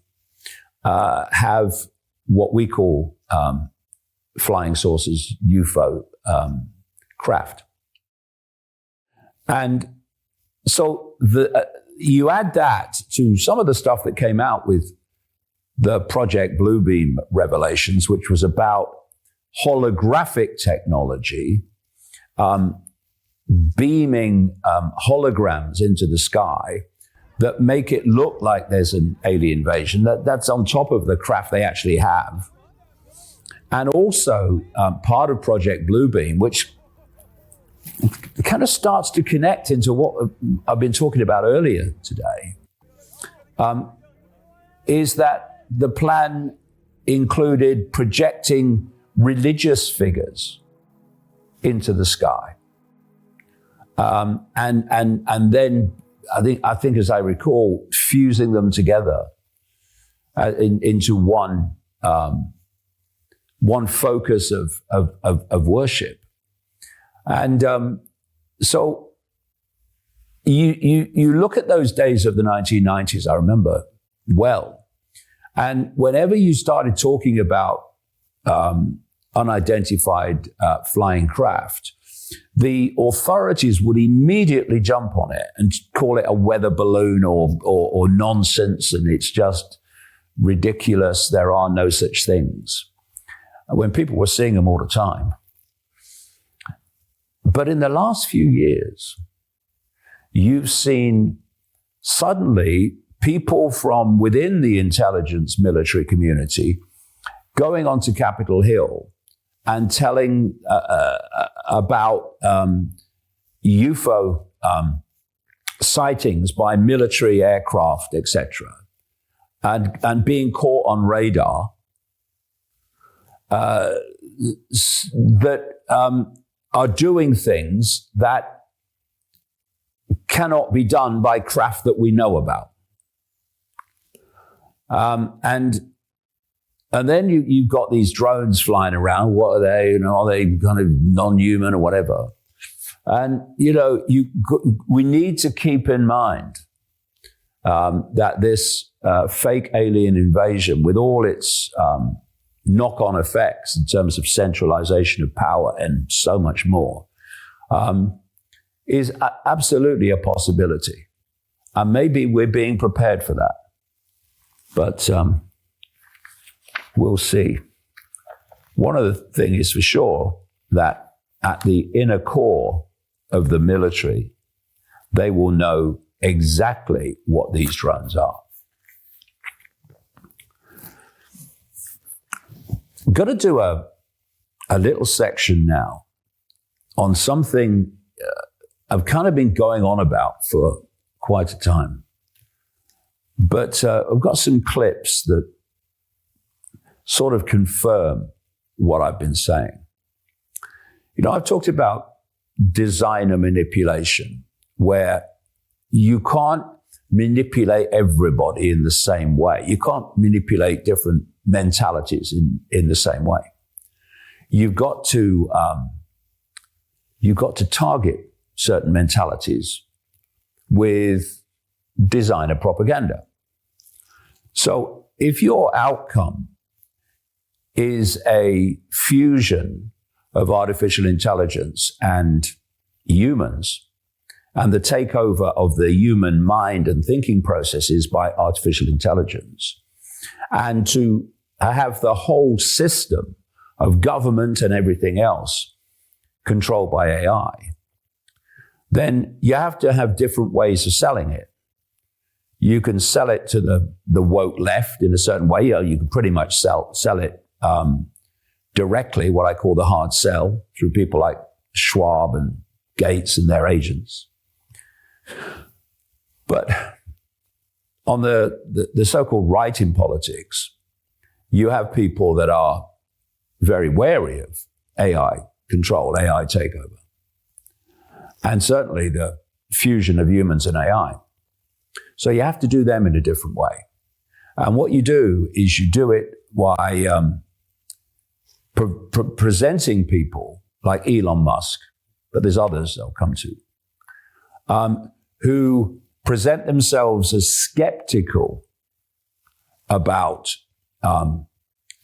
have what we call flying saucers, UFO craft. And so you add that to some of the stuff that came out with the Project Bluebeam revelations, which was about holographic technology, beaming holograms into the sky that make it look like there's an alien invasion. That's on top of the craft they actually have. And also part of Project Bluebeam, which kind of starts to connect into what I've been talking about earlier today, is that the plan included projecting religious figures into the sky. And then I think as I recall, fusing them together into one focus of worship. And so you look at those days of the 1990s, I remember well. And whenever you started talking about unidentified flying craft, the authorities would immediately jump on it and call it a weather balloon or nonsense, and it's just ridiculous. There are no such things, when people were seeing them all the time. But in the last few years, you've seen suddenly people from within the intelligence military community going onto Capitol Hill and telling about UFO sightings by military aircraft, etc., and being caught on radar, that are doing things that cannot be done by craft that we know about. And then you've got these drones flying around. What are they? Are they kind of non-human or whatever? And, we need to keep in mind that this fake alien invasion, with all its knock-on effects in terms of centralization of power and so much more, is absolutely a possibility. And maybe we're being prepared for that. But we'll see. One of the things is for sure that at the inner core of the military, they will know exactly what these drones are. I'm going to do a little section now on something I've kind of been going on about for quite a time. But I've got some clips that sort of confirm what I've been saying. I've talked about designer manipulation, where you can't manipulate everybody in the same way. You can't manipulate different mentalities in the same way. You've got to target certain mentalities with designer propaganda. So if your outcome is a fusion of artificial intelligence and humans, and the takeover of the human mind and thinking processes by artificial intelligence, and to have the whole system of government and everything else controlled by AI, then you have to have different ways of selling it. You can sell it to the woke left in a certain way. You can pretty much sell it directly, what I call the hard sell, through people like Schwab and Gates and their agents. But on the so-called right in politics, you have people that are very wary of AI control, AI takeover, and certainly the fusion of humans and AI. So you have to do them in a different way. And what you do is you do it by presenting people like Elon Musk, but there's others I'll come to, who present themselves as skeptical about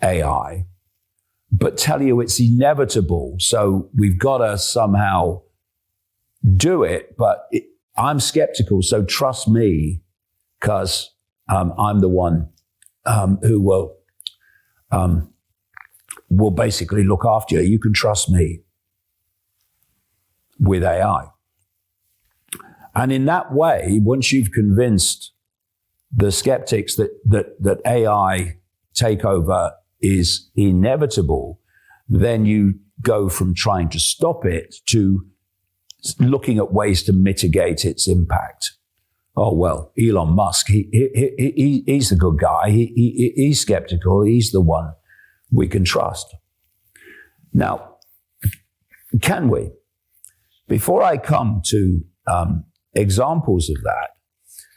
AI, but tell you it's inevitable. So we've got to somehow do it, but I'm skeptical, so trust me, because I'm the one who will basically look after you. You can trust me with AI. And in that way, once you've convinced the skeptics that AI takeover is inevitable, then you go from trying to stop it to looking at ways to mitigate its impact. Oh, well, Elon Musk, he's the good guy. He's skeptical. He's the one we can trust. Now, can we? Before I come to examples of that,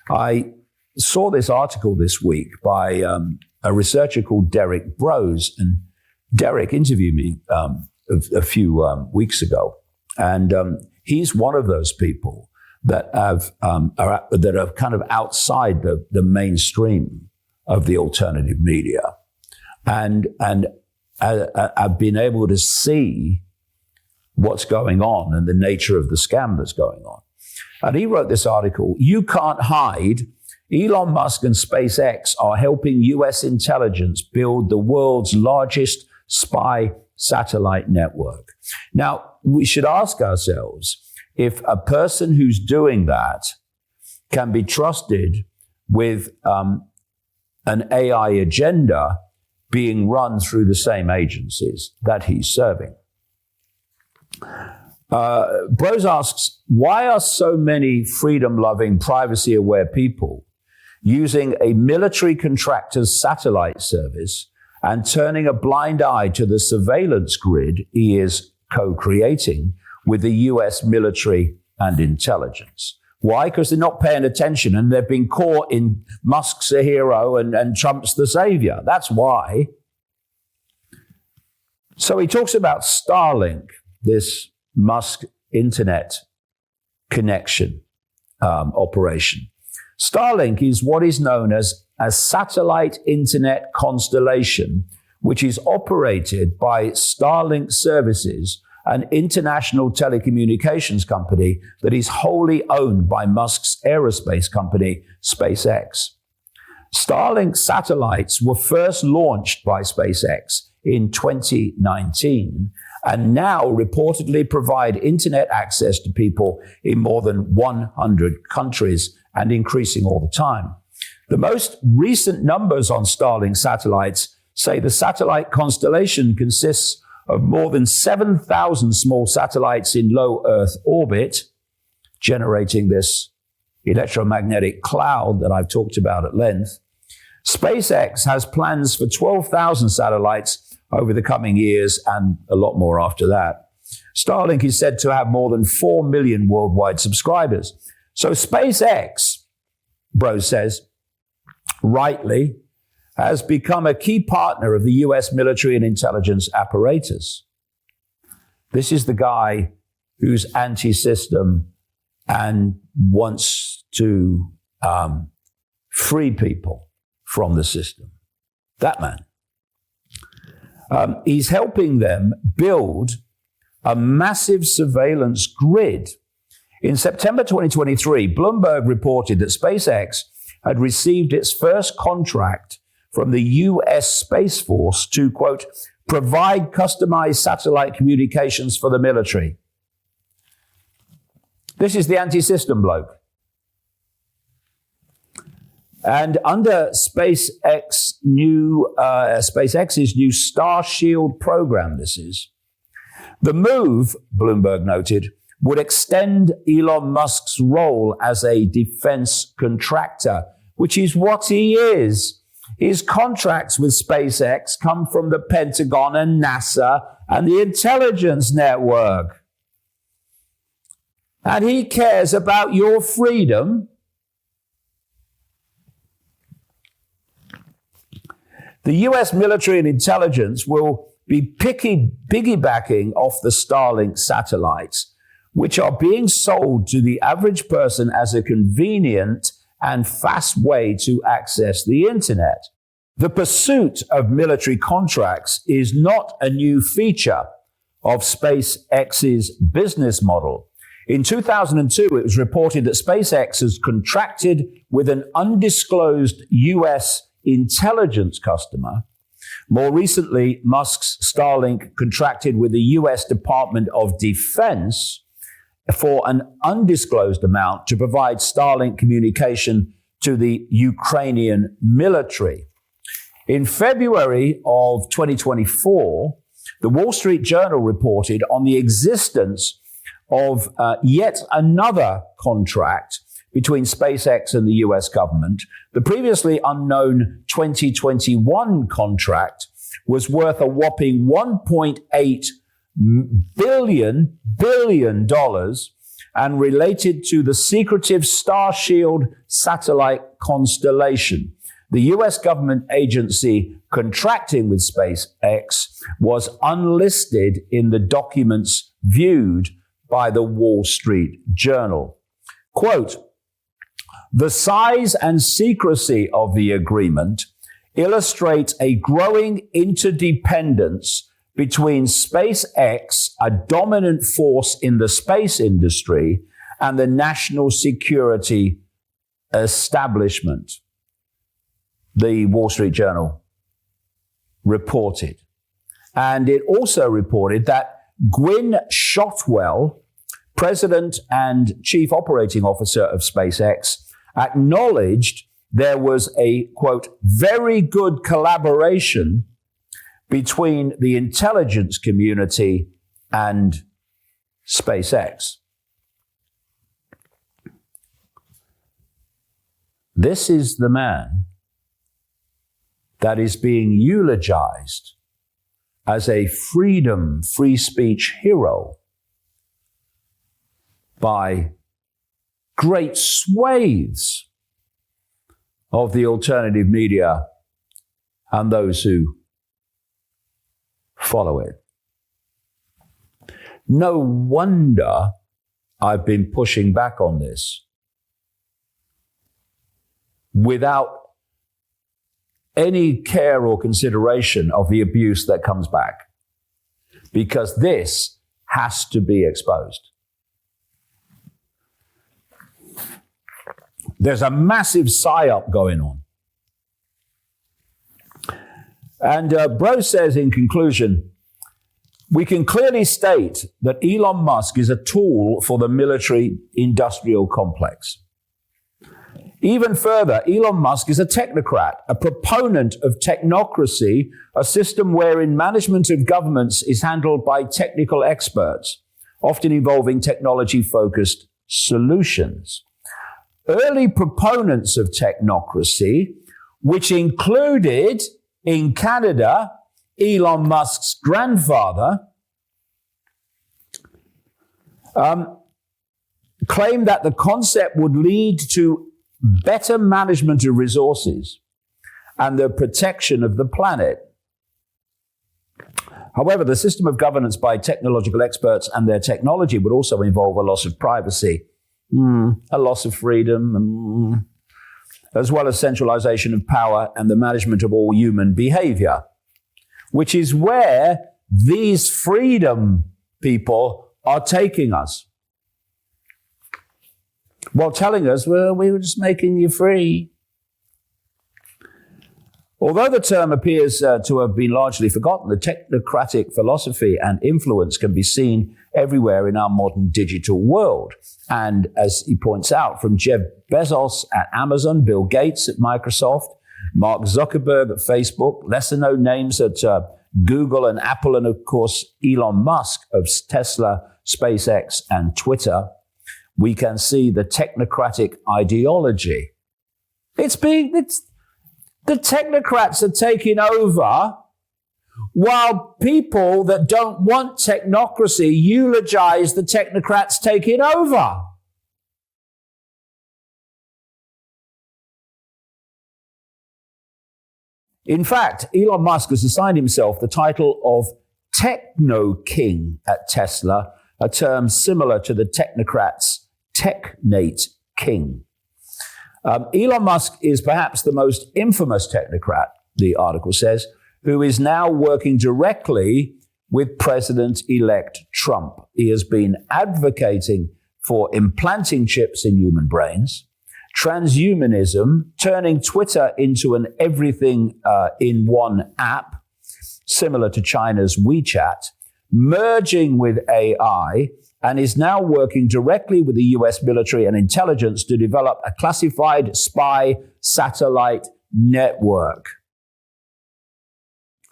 I saw this article this week by a researcher called Derek Brose, and Derek interviewed me a few weeks ago, and he's one of those people that are kind of outside the mainstream of the alternative media, and I've been able to see what's going on and the nature of the scam that's going on. And he wrote this article: "You can't hide. Elon Musk and SpaceX are helping US intelligence build the world's largest spy satellite network." Now, we should ask ourselves if a person who's doing that can be trusted with an AI agenda being run through the same agencies that he's serving. Bros asks, why are so many freedom-loving, privacy-aware people using a military contractor's satellite service and turning a blind eye to the surveillance grid he is co-creating with the US military and intelligence? Why? Because they're not paying attention and they've been caught in Musk's a hero and Trump's the savior. That's why. So he talks about Starlink, this Musk internet connection operation. Starlink is what is known as a satellite internet constellation, which is operated by Starlink Services, an international telecommunications company that is wholly owned by Musk's aerospace company, SpaceX. Starlink satellites were first launched by SpaceX in 2019 and now reportedly provide internet access to people in more than 100 countries and increasing all the time. The most recent numbers on Starlink satellites say the satellite constellation consists of more than 7,000 small satellites in low Earth orbit, generating this electromagnetic cloud that I've talked about at length. SpaceX has plans for 12,000 satellites over the coming years and a lot more after that. Starlink is said to have more than 4 million worldwide subscribers. So SpaceX, Bros says, rightly, has become a key partner of the US military and intelligence apparatus. This is the guy who's anti-system and wants to free people from the system. That man. He's helping them build a massive surveillance grid. In September 2023, Bloomberg reported that SpaceX had received its first contract from the US Space Force to, quote, provide customized satellite communications for the military. This is the anti-system bloke. And under SpaceX's new Starshield program, this is, the move, Bloomberg noted, would extend Elon Musk's role as a defense contractor, which is what he is. His contracts with SpaceX come from the Pentagon and NASA and the intelligence network. And he cares about your freedom. The US military and intelligence will be piggybacking off the Starlink satellites, which are being sold to the average person as a convenient and fast way to access the internet. The pursuit of military contracts is not a new feature of SpaceX's business model. In 2002, it was reported that SpaceX has contracted with an undisclosed US intelligence customer. More recently, Musk's Starlink contracted with the US Department of Defense for an undisclosed amount to provide Starlink communication to the Ukrainian military. In February of 2024, the Wall Street Journal reported on the existence of yet another contract between SpaceX and the US government. The previously unknown 2021 contract was worth a whopping $1.8 billion and related to the secretive Starshield satellite constellation. The US government agency contracting with SpaceX was unlisted in the documents viewed by the Wall Street Journal. Quote, the size and secrecy of the agreement illustrate a growing interdependence between SpaceX, a dominant force in the space industry, and the national security establishment, the Wall Street Journal reported. And it also reported that Gwynne Shotwell, president and chief operating officer of SpaceX, acknowledged there was a, quote, very good collaboration between the intelligence community and SpaceX. This is the man that is being eulogized as a freedom, free speech hero by great swathes of the alternative media and those who follow it. No wonder I've been pushing back on this without any care or consideration of the abuse that comes back, because this has to be exposed. There's a massive psyop going on. And Bro says in conclusion, we can clearly state that Elon Musk is a tool for the military-industrial complex. Even further, Elon Musk is a technocrat, a proponent of technocracy, a system wherein management of governments is handled by technical experts, often involving technology-focused solutions. Early proponents of technocracy, which included, in Canada, Elon Musk's grandfather, claimed that the concept would lead to better management of resources and the protection of the planet. However, the system of governance by technological experts and their technology would also involve a loss of privacy, a loss of freedom, as well as centralization of power and the management of all human behavior, which is where these freedom people are taking us. While telling us, well, we were just making you free. Although the term appears to have been largely forgotten, the technocratic philosophy and influence can be seen everywhere in our modern digital world. And as he points out, from Jeff Bezos at Amazon, Bill Gates at Microsoft, Mark Zuckerberg at Facebook, lesser-known names at Google and Apple, and of course, Elon Musk of Tesla, SpaceX, and Twitter, we can see the technocratic ideology. The technocrats are taking over, while people that don't want technocracy eulogize the technocrats taking over. In fact, Elon Musk has assigned himself the title of Techno King at Tesla, a term similar to the technocrats' Technate King. Elon Musk is perhaps the most infamous technocrat, the article says, who is now working directly with President-elect Trump. He has been advocating for implanting chips in human brains, transhumanism, turning Twitter into an everything-in-one app, similar to China's WeChat, merging with AI, and is now working directly with the US military and intelligence to develop a classified spy satellite network.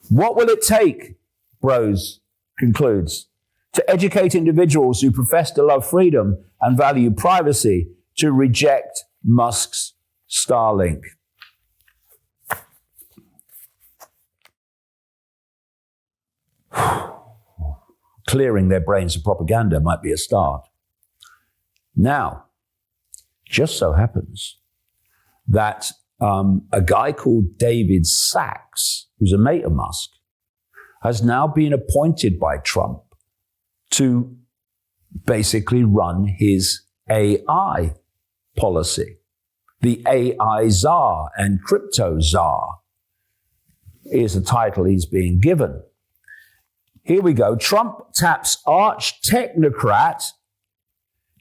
What will it take, Bros concludes, to educate individuals who profess to love freedom and value privacy to reject Musk's Starlink? Clearing their brains of propaganda might be a start. Now, just so happens that a guy called David Sachs, who's a mate of Musk, has now been appointed by Trump to basically run his AI policy. The AI czar and crypto czar is the title he's being given. Here we go. Trump taps arch technocrat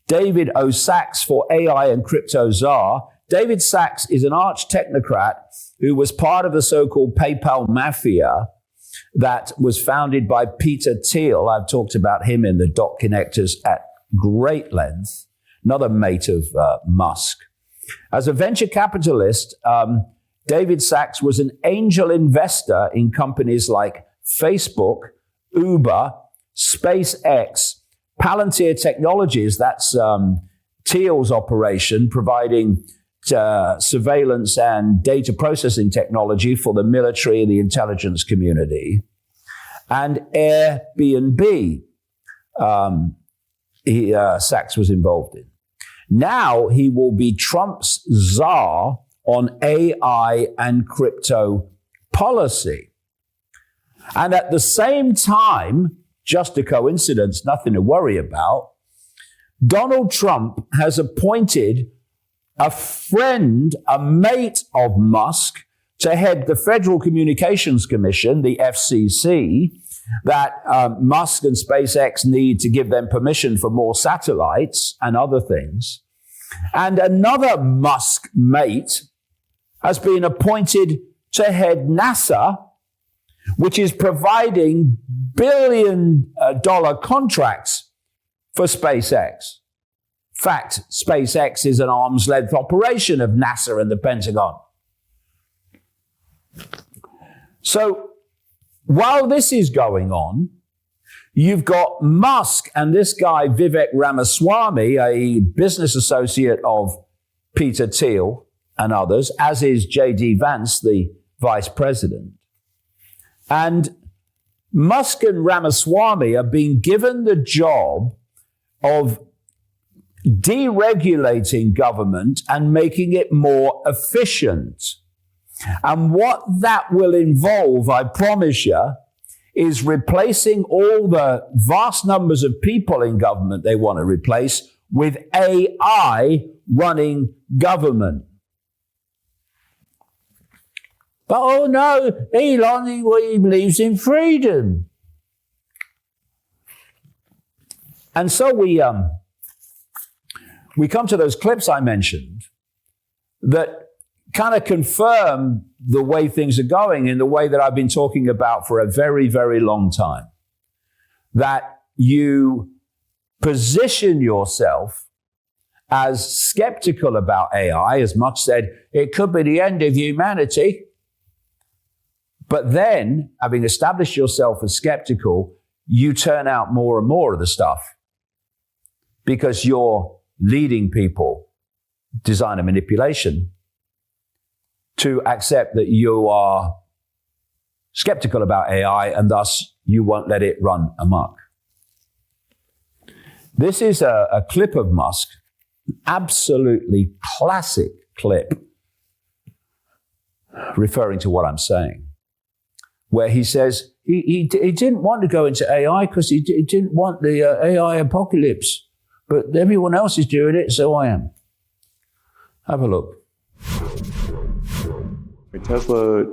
David O. Sachs for AI and crypto czar. David Sachs is an arch technocrat who was part of the so-called PayPal mafia that was founded by Peter Thiel. I've talked about him in the Dot Connectors at great length. Another mate of Musk. As a venture capitalist, David Sachs was an angel investor in companies like Facebook, Uber, SpaceX, Palantir Technologies, that's Thiel's operation, providing surveillance and data processing technology for the military and the intelligence community, and Airbnb, Sachs was involved in. Now he will be Trump's czar on AI and crypto policy. And at the same time, just a coincidence, nothing to worry about, Donald Trump has appointed a friend, a mate of Musk, to head the Federal Communications Commission, the FCC, that Musk and SpaceX need to give them permission for more satellites and other things. And another Musk mate has been appointed to head NASA, which is providing billion-dollar contracts for SpaceX. In fact, SpaceX is an arm's-length operation of NASA and the Pentagon. So while this is going on, you've got Musk and this guy, Vivek Ramaswamy, a business associate of Peter Thiel and others, as is J.D. Vance, the vice president. And Musk and Ramaswamy are being given the job of deregulating government and making it more efficient. And what that will involve, I promise you, is replacing all the vast numbers of people in government they want to replace with AI running government. But oh no, Elon, he believes in freedom. And so we come to those clips I mentioned that kind of confirm the way things are going in the way that I've been talking about for a very, very long time. That you position yourself as skeptical about AI, as Musk said, it could be the end of humanity. But then, having established yourself as skeptical, you turn out more and more of the stuff because you're leading people, designer manipulation, to accept that you are skeptical about AI and thus you won't let it run amok. This is a clip of Musk, absolutely classic clip, referring to what I'm saying, where he says he didn't want to go into AI because he didn't want the AI apocalypse, but everyone else is doing it, so I am. Have a look. Tesla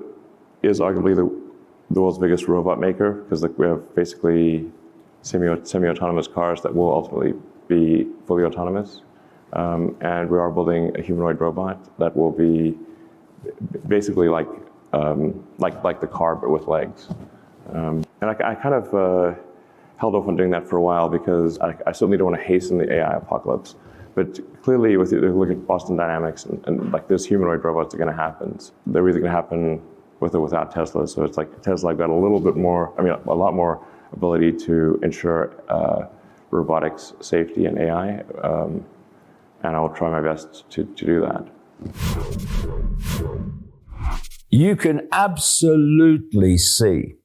is arguably the world's biggest robot maker because we have basically semi-autonomous cars that will ultimately be fully autonomous. And we are building a humanoid robot that will be basically like the car, but with legs. And I kind of held off on doing that for a while because I certainly don't want to hasten the AI apocalypse. But clearly, with look at Boston Dynamics and like those humanoid robots are going to happen. They're either going to happen with or without Tesla. So it's like Tesla got a lot more ability to ensure robotics safety and AI. And I'll try my best to do that. You can absolutely see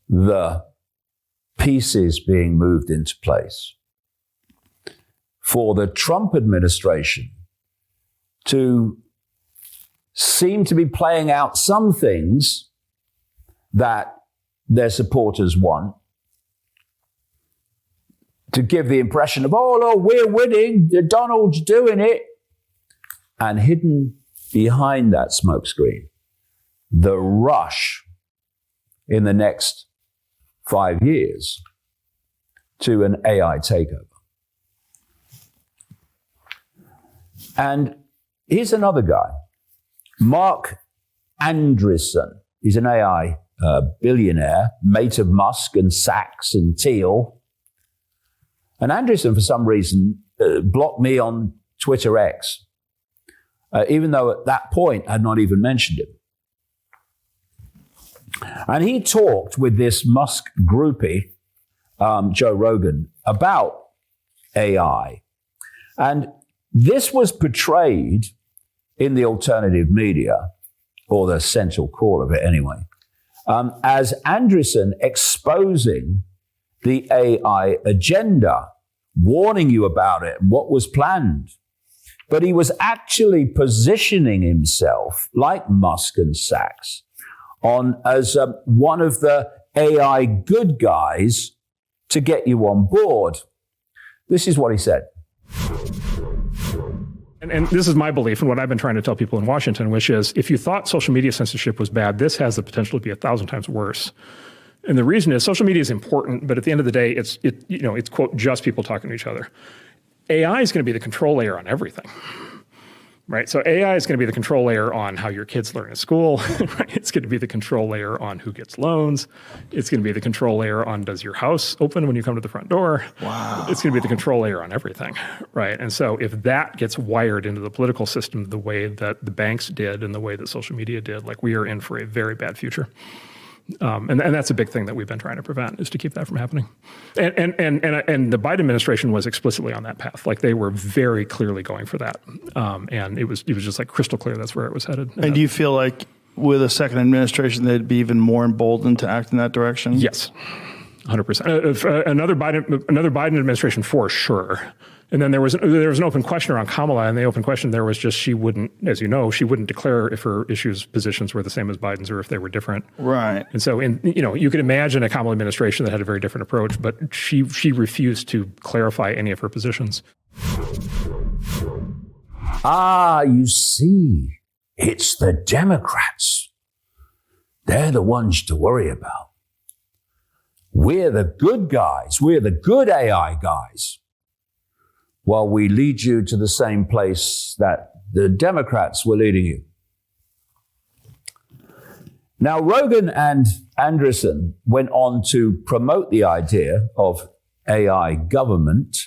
the pieces being moved into place for the Trump administration to seem to be playing out some things that their supporters want, to give the impression of, oh, no, we're winning, Donald's doing it, and hidden behind that smokescreen, the rush in the next 5 years to an AI takeover. And here's another guy, Mark Andreessen. He's an AI billionaire, mate of Musk and Sachs and Thiel. And Andreessen, for some reason, blocked me on Twitter X, even though at that point I had not even mentioned him. And he talked with this Musk groupie, Joe Rogan, about AI. And this was portrayed in the alternative media, or the central core of it anyway, as Andreessen exposing the AI agenda, warning you about it and what was planned. But he was actually positioning himself, like Musk and Sachs, as one of the AI good guys to get you on board. This is what he said. And this is my belief and what I've been trying to tell people in Washington, which is if you thought social media censorship was bad, this has the potential to be 1,000 times worse. And the reason is social media is important, but at the end of the day, it's quote, just people talking to each other. AI is going to be the control layer on everything. Right, so AI is going to be the control layer on how your kids learn at school. Right? It's going to be the control layer on who gets loans. It's going to be the control layer on does your house open when you come to the front door. Wow. It's going to be the control layer on everything, right? And so if that gets wired into the political system the way that the banks did and the way that social media did, like we are in for a very bad future. And that's a big thing that we've been trying to prevent, is to keep that from happening. And the Biden administration was explicitly on that path. Like they were very clearly going for that. And it was just like crystal clear that's where it was headed. And do you feel like with a second administration, they'd be even more emboldened to act in that direction? Yes, 100%. Another Biden administration for sure. And then there was an open question around Kamala, and the open question there was just she wouldn't, as you know, she wouldn't declare if her positions were the same as Biden's or if they were different. Right. And so, you could imagine a Kamala administration that had a very different approach, but she refused to clarify any of her positions. You see, it's the Democrats. They're the ones to worry about. We're the good guys. We're the good AI guys. While we lead you to the same place that the Democrats were leading you. Now, Rogan and Andreessen went on to promote the idea of AI government,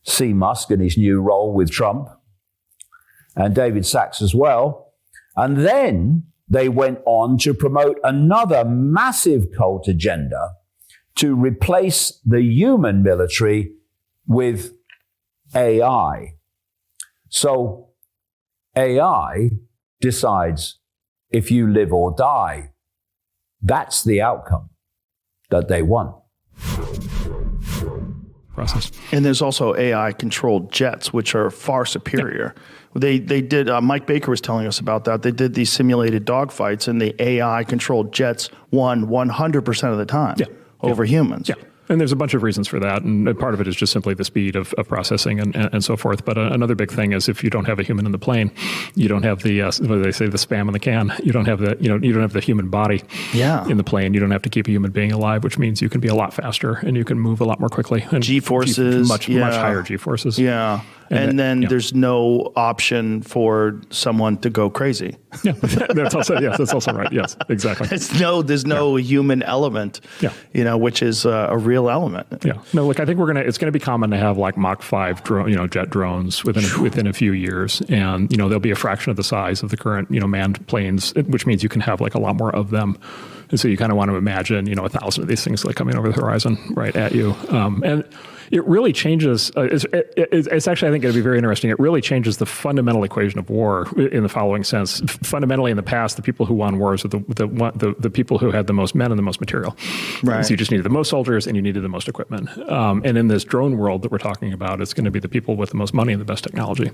see Musk in his new role with Trump, and David Sachs as well. And then they went on to promote another massive cult agenda to replace the human military with AI. So AI decides if you live or die. That's the outcome that they want. Process. And there's also AI-controlled jets, which are far superior. Yeah. They did, Mike Baker was telling us about that. They did these simulated dogfights, and the AI-controlled jets won 100% of the time over humans. Yeah. And there's a bunch of reasons for that, and part of it is just simply the speed of processing and so forth. But another big thing is if you don't have a human in the plane, you don't have the what do they say, the spam in the can. You don't have the you don't have the human body in the plane. You don't have to keep a human being alive, which means you can be a lot faster and you can move a lot more quickly. And G-forces, much higher G-forces. Yeah. And then there's no option for someone to go crazy. Yeah, that's also right. Yes, exactly. There's no human element. Yeah. Which is a real element. Yeah. No, look, I think it's gonna be common to have like Mach 5 jet drones within a few years, and they'll be a fraction of the size of the current manned planes, which means you can have like a lot more of them. And so you kind of want to imagine 1,000 of these things like coming over the horizon right at you, and it really changes. It's actually, I think, going to be very interesting. It really changes the fundamental equation of war in the following sense. Fundamentally, in the past, the people who won wars were the people who had the most men and the most material. Right. So you just needed the most soldiers and you needed the most equipment. And in this drone world that we're talking about, it's going to be the people with the most money and the best technology.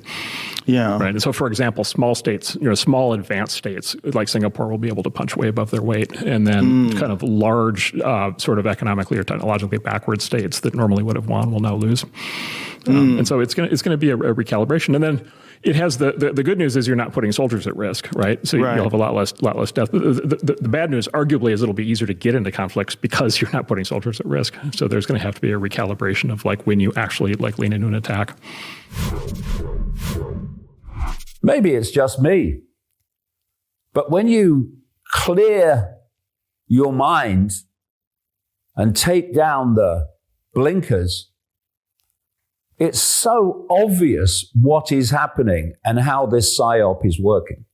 Yeah. Right. And so, for example, small states, small advanced states like Singapore will be able to punch way above their weight, and then kind of large, sort of economically or technologically backward states that normally would have won will now lose. And so it's going to be a recalibration. And then it has the good news is you're not putting soldiers at risk, right? So you'll have a lot less death. The bad news, arguably, is it'll be easier to get into conflicts because you're not putting soldiers at risk. So there's going to have to be a recalibration of like when you actually like lean into an attack. Maybe it's just me, but when you clear your mind and take down the blinkers, It's so obvious what is happening and how this psyop is working.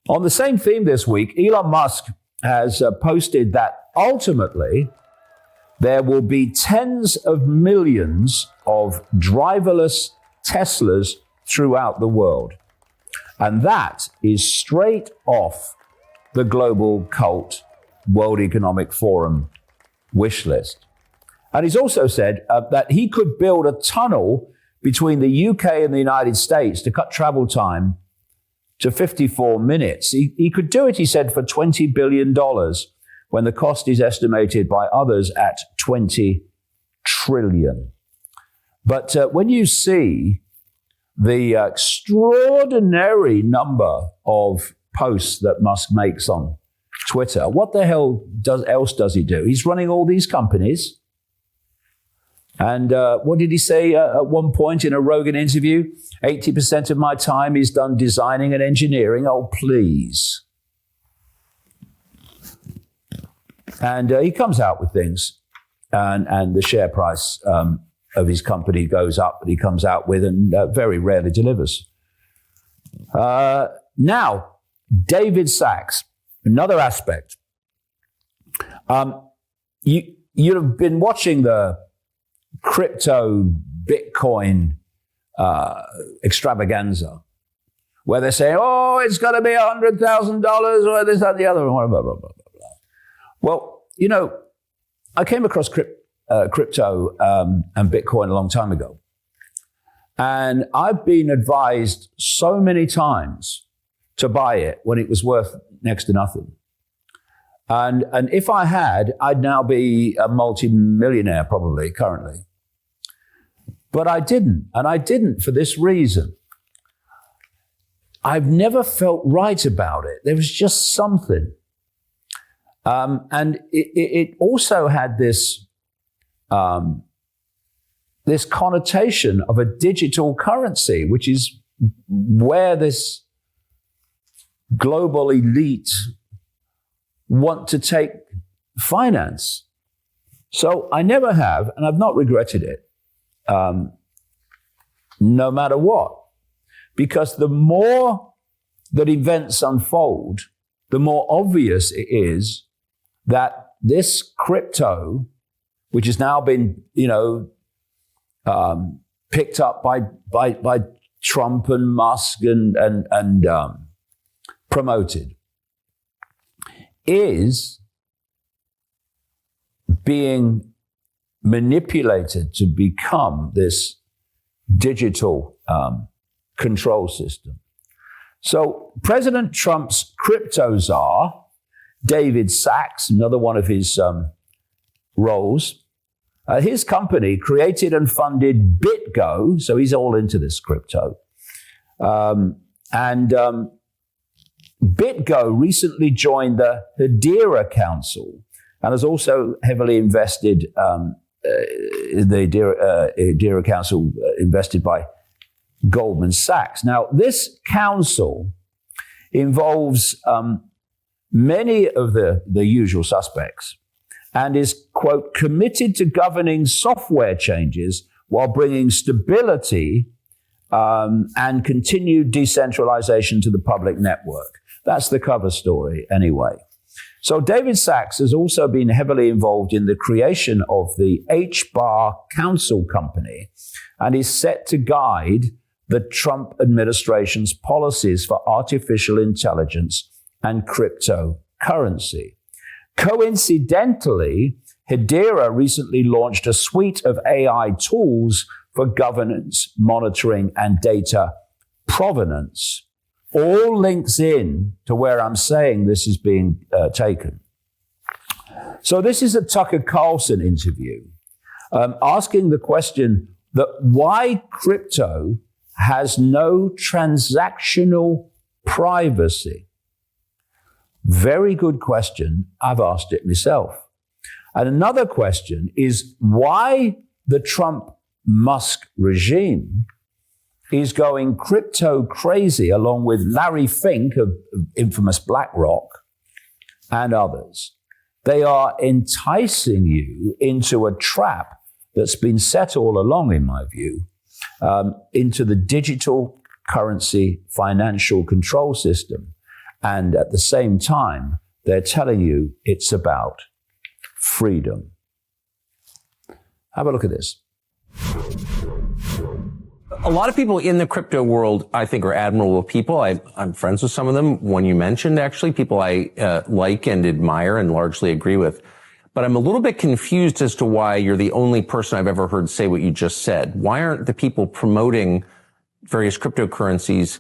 On the same theme this week, Elon Musk has posted that ultimately there will be tens of millions of driverless Teslas throughout the world. And that is straight off the global cult World Economic Forum wish list. And he's also said that he could build a tunnel between the UK and the United States to cut travel time to 54 minutes. He could do it, he said, for $20 billion when the cost is estimated by others at $20 trillion. But when you see the extraordinary number of posts that Musk makes on Twitter, what the hell else does he do? He's running all these companies. And what did he say at one point in a Rogan interview? 80% of my time is done designing and engineering. Oh, please. And he comes out with things, and the share price of his company goes up that he comes out with and very rarely delivers. Now, David Sachs, another aspect. You'd have been watching the crypto Bitcoin extravaganza, where they say, oh, it's got to be $100,000 or this, that, the other, blah, blah, blah, blah, blah. Well, you know, I came across crypto and Bitcoin a long time ago. And I've been advised so many times to buy it when it was worth next to nothing. And if I had, I'd now be a multi-millionaire probably currently. But I didn't. And I didn't for this reason. I've never felt right about it. There was just something. And it also had this this connotation of a digital currency, which is where this global elite want to take finance. So I never have, and I've not regretted it, no matter what. Because the more that events unfold, the more obvious it is that this crypto, which has now been, picked up by Trump and Musk and promoted, is being manipulated to become this digital control system. So President Trump's crypto czar, David Sachs, another one of his roles, his company created and funded BitGo, so he's all into this crypto. BitGo recently joined the Hedera Council and has also heavily invested, the Hedera Council invested by Goldman Sachs. Now, this council involves many of the usual suspects and is, quote, committed to governing software changes while bringing stability and continued decentralization to the public network. That's the cover story anyway. So David Sachs has also been heavily involved in the creation of the HBAR Council Company and is set to guide the Trump administration's policies for artificial intelligence and cryptocurrency. Coincidentally, Hedera recently launched a suite of AI tools for governance, monitoring, and data provenance. All links in to where I'm saying this is being taken. So this is a Tucker Carlson interview asking the question that why crypto has no transactional privacy. Very good question. I've asked it myself. And another question is why the Trump-Musk regime is going crypto crazy along with Larry Fink of infamous BlackRock and others. They are enticing you into a trap that's been set all along, in my view, into the digital currency financial control system. And at the same time, they're telling you it's about freedom. Have a look at this. A lot of people in the crypto world, I think, are admirable people. I'm friends with some of them. One you mentioned, actually, people I like and admire and largely agree with. But I'm a little bit confused as to why you're the only person I've ever heard say what you just said. Why aren't the people promoting various cryptocurrencies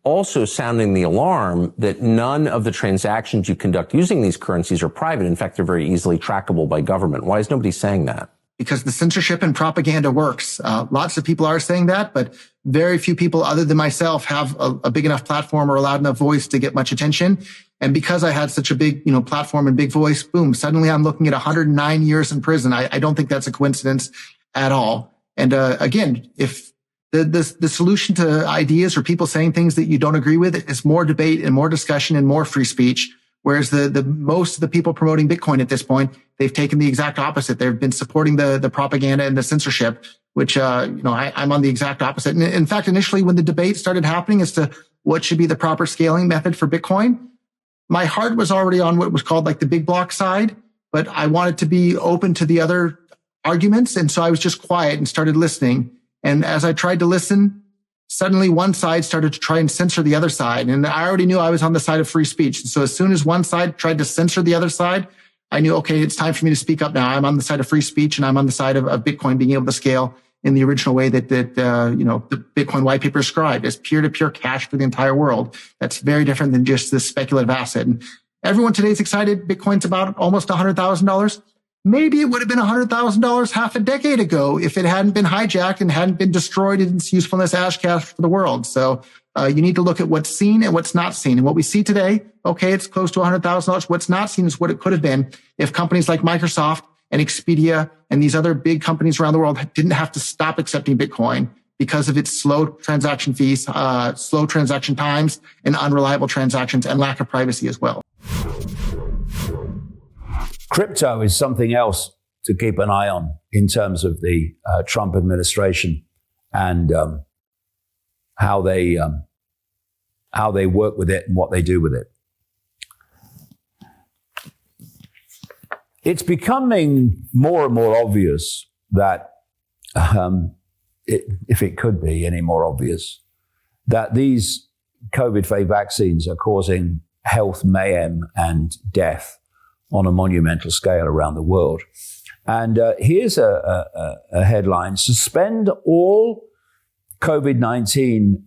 also sounding the alarm that none of the transactions you conduct using these currencies are private? In fact, they're very easily trackable by government. Why is nobody saying that? Because the censorship and propaganda works. Lots of people are saying that, but very few people other than myself have a big enough platform or a loud enough voice to get much attention. And because I had such a big, platform and big voice, boom, suddenly I'm looking at 109 years in prison. I don't think that's a coincidence at all. And, again, if the solution to ideas or people saying things that you don't agree with is more debate and more discussion and more free speech. Whereas the most of the people promoting Bitcoin at this point, they've taken the exact opposite. They've been supporting the propaganda and the censorship, which, I'm on the exact opposite. And in fact, initially when the debate started happening as to what should be the proper scaling method for Bitcoin, my heart was already on what was called like the big block side, but I wanted to be open to the other arguments. And so I was just quiet and started listening. And as I tried to listen, suddenly one side started to try and censor the other side. And I already knew I was on the side of free speech. And so as soon as one side tried to censor the other side, I knew, okay, it's time for me to speak up now. I'm on the side of free speech and I'm on the side of Bitcoin being able to scale in the original way that the Bitcoin white paper described as peer-to-peer cash for the entire world. That's very different than just this speculative asset. And everyone today is excited. Bitcoin's about almost $100,000. Maybe it would have been $100,000 half a decade ago if it hadn't been hijacked and hadn't been destroyed in its usefulness as cash for the world. So you need to look at what's seen and what's not seen. And what we see today, okay, it's close to $100,000. What's not seen is what it could have been if companies like Microsoft and Expedia and these other big companies around the world didn't have to stop accepting Bitcoin because of its slow transaction fees, slow transaction times, and unreliable transactions and lack of privacy as well. Crypto is something else to keep an eye on in terms of the Trump administration and how they work with it and what they do with it. It's becoming more and more obvious that, if it could be any more obvious, that these COVID fake vaccines are causing health mayhem and death on a monumental scale around the world. And here's a headline: suspend all COVID-19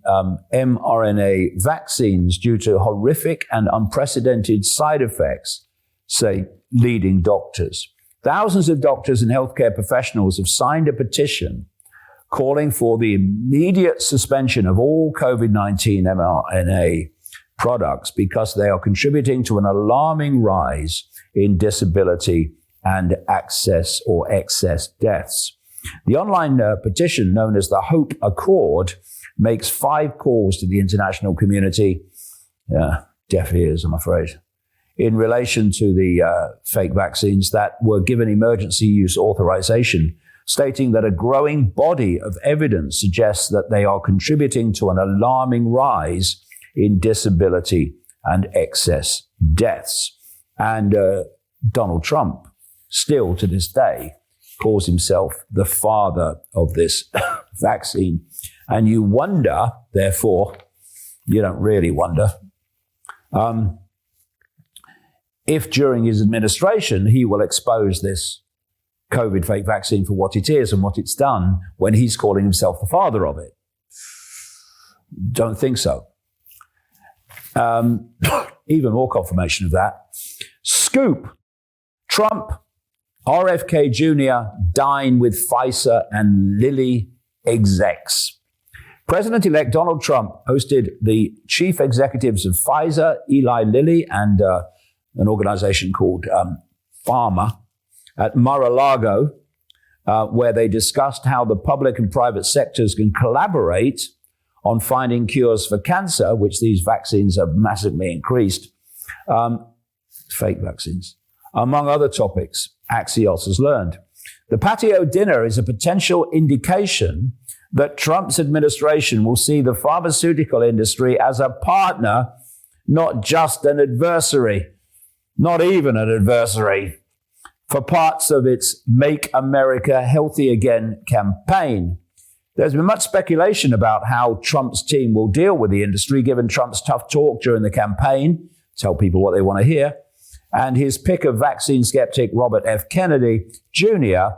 mRNA vaccines due to horrific and unprecedented side effects, say leading doctors. Thousands of doctors and healthcare professionals have signed a petition calling for the immediate suspension of all COVID-19 mRNA products because they are contributing to an alarming rise in disability and access or excess deaths. The online petition, known as the Hope Accord, makes 5 calls to the international community, deaf ears, I'm afraid, in relation to the fake vaccines that were given emergency use authorization, stating that a growing body of evidence suggests that they are contributing to an alarming rise in disability and excess deaths. And Donald Trump, still to this day, calls himself the father of this vaccine. And you wonder, therefore, you don't really wonder, if during his administration he will expose this COVID fake vaccine for what it is and what it's done when he's calling himself the father of it. Don't think so. Even more confirmation of that. Scoop. Trump, RFK Jr. dine with Pfizer and Lilly execs. President-elect Donald Trump hosted the chief executives of Pfizer, Eli Lilly, and an organization called Pharma at Mar-a-Lago, where they discussed how the public and private sectors can collaborate on finding cures for cancer, which these vaccines have massively increased, fake vaccines. Among other topics, Axios has learned. The patio dinner is a potential indication that Trump's administration will see the pharmaceutical industry as a partner, not just an adversary, not even an adversary, for parts of its Make America Healthy Again campaign. There's been much speculation about how Trump's team will deal with the industry, given Trump's tough talk during the campaign, tell people what they want to hear, and his pick of vaccine skeptic Robert F. Kennedy Jr.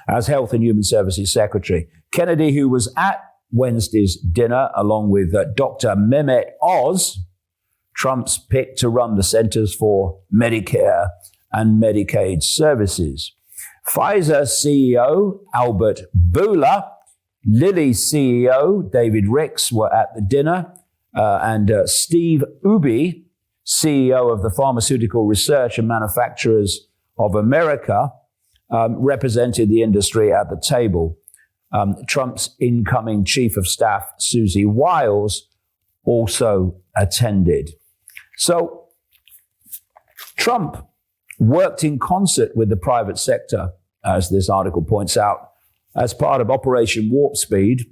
as Health and Human Services Secretary. Kennedy, who was at Wednesday's dinner along with Dr. Mehmet Oz, Trump's pick to run the Centers for Medicare and Medicaid Services. Pfizer CEO Albert Bourla, Lilly CEO David Ricks were at the dinner, and Steve Ubbe, CEO of the Pharmaceutical Research and Manufacturers of America, represented the industry at the table. Trump's incoming Chief of Staff, Susie Wiles, also attended. So Trump worked in concert with the private sector, as this article points out, as part of Operation Warp Speed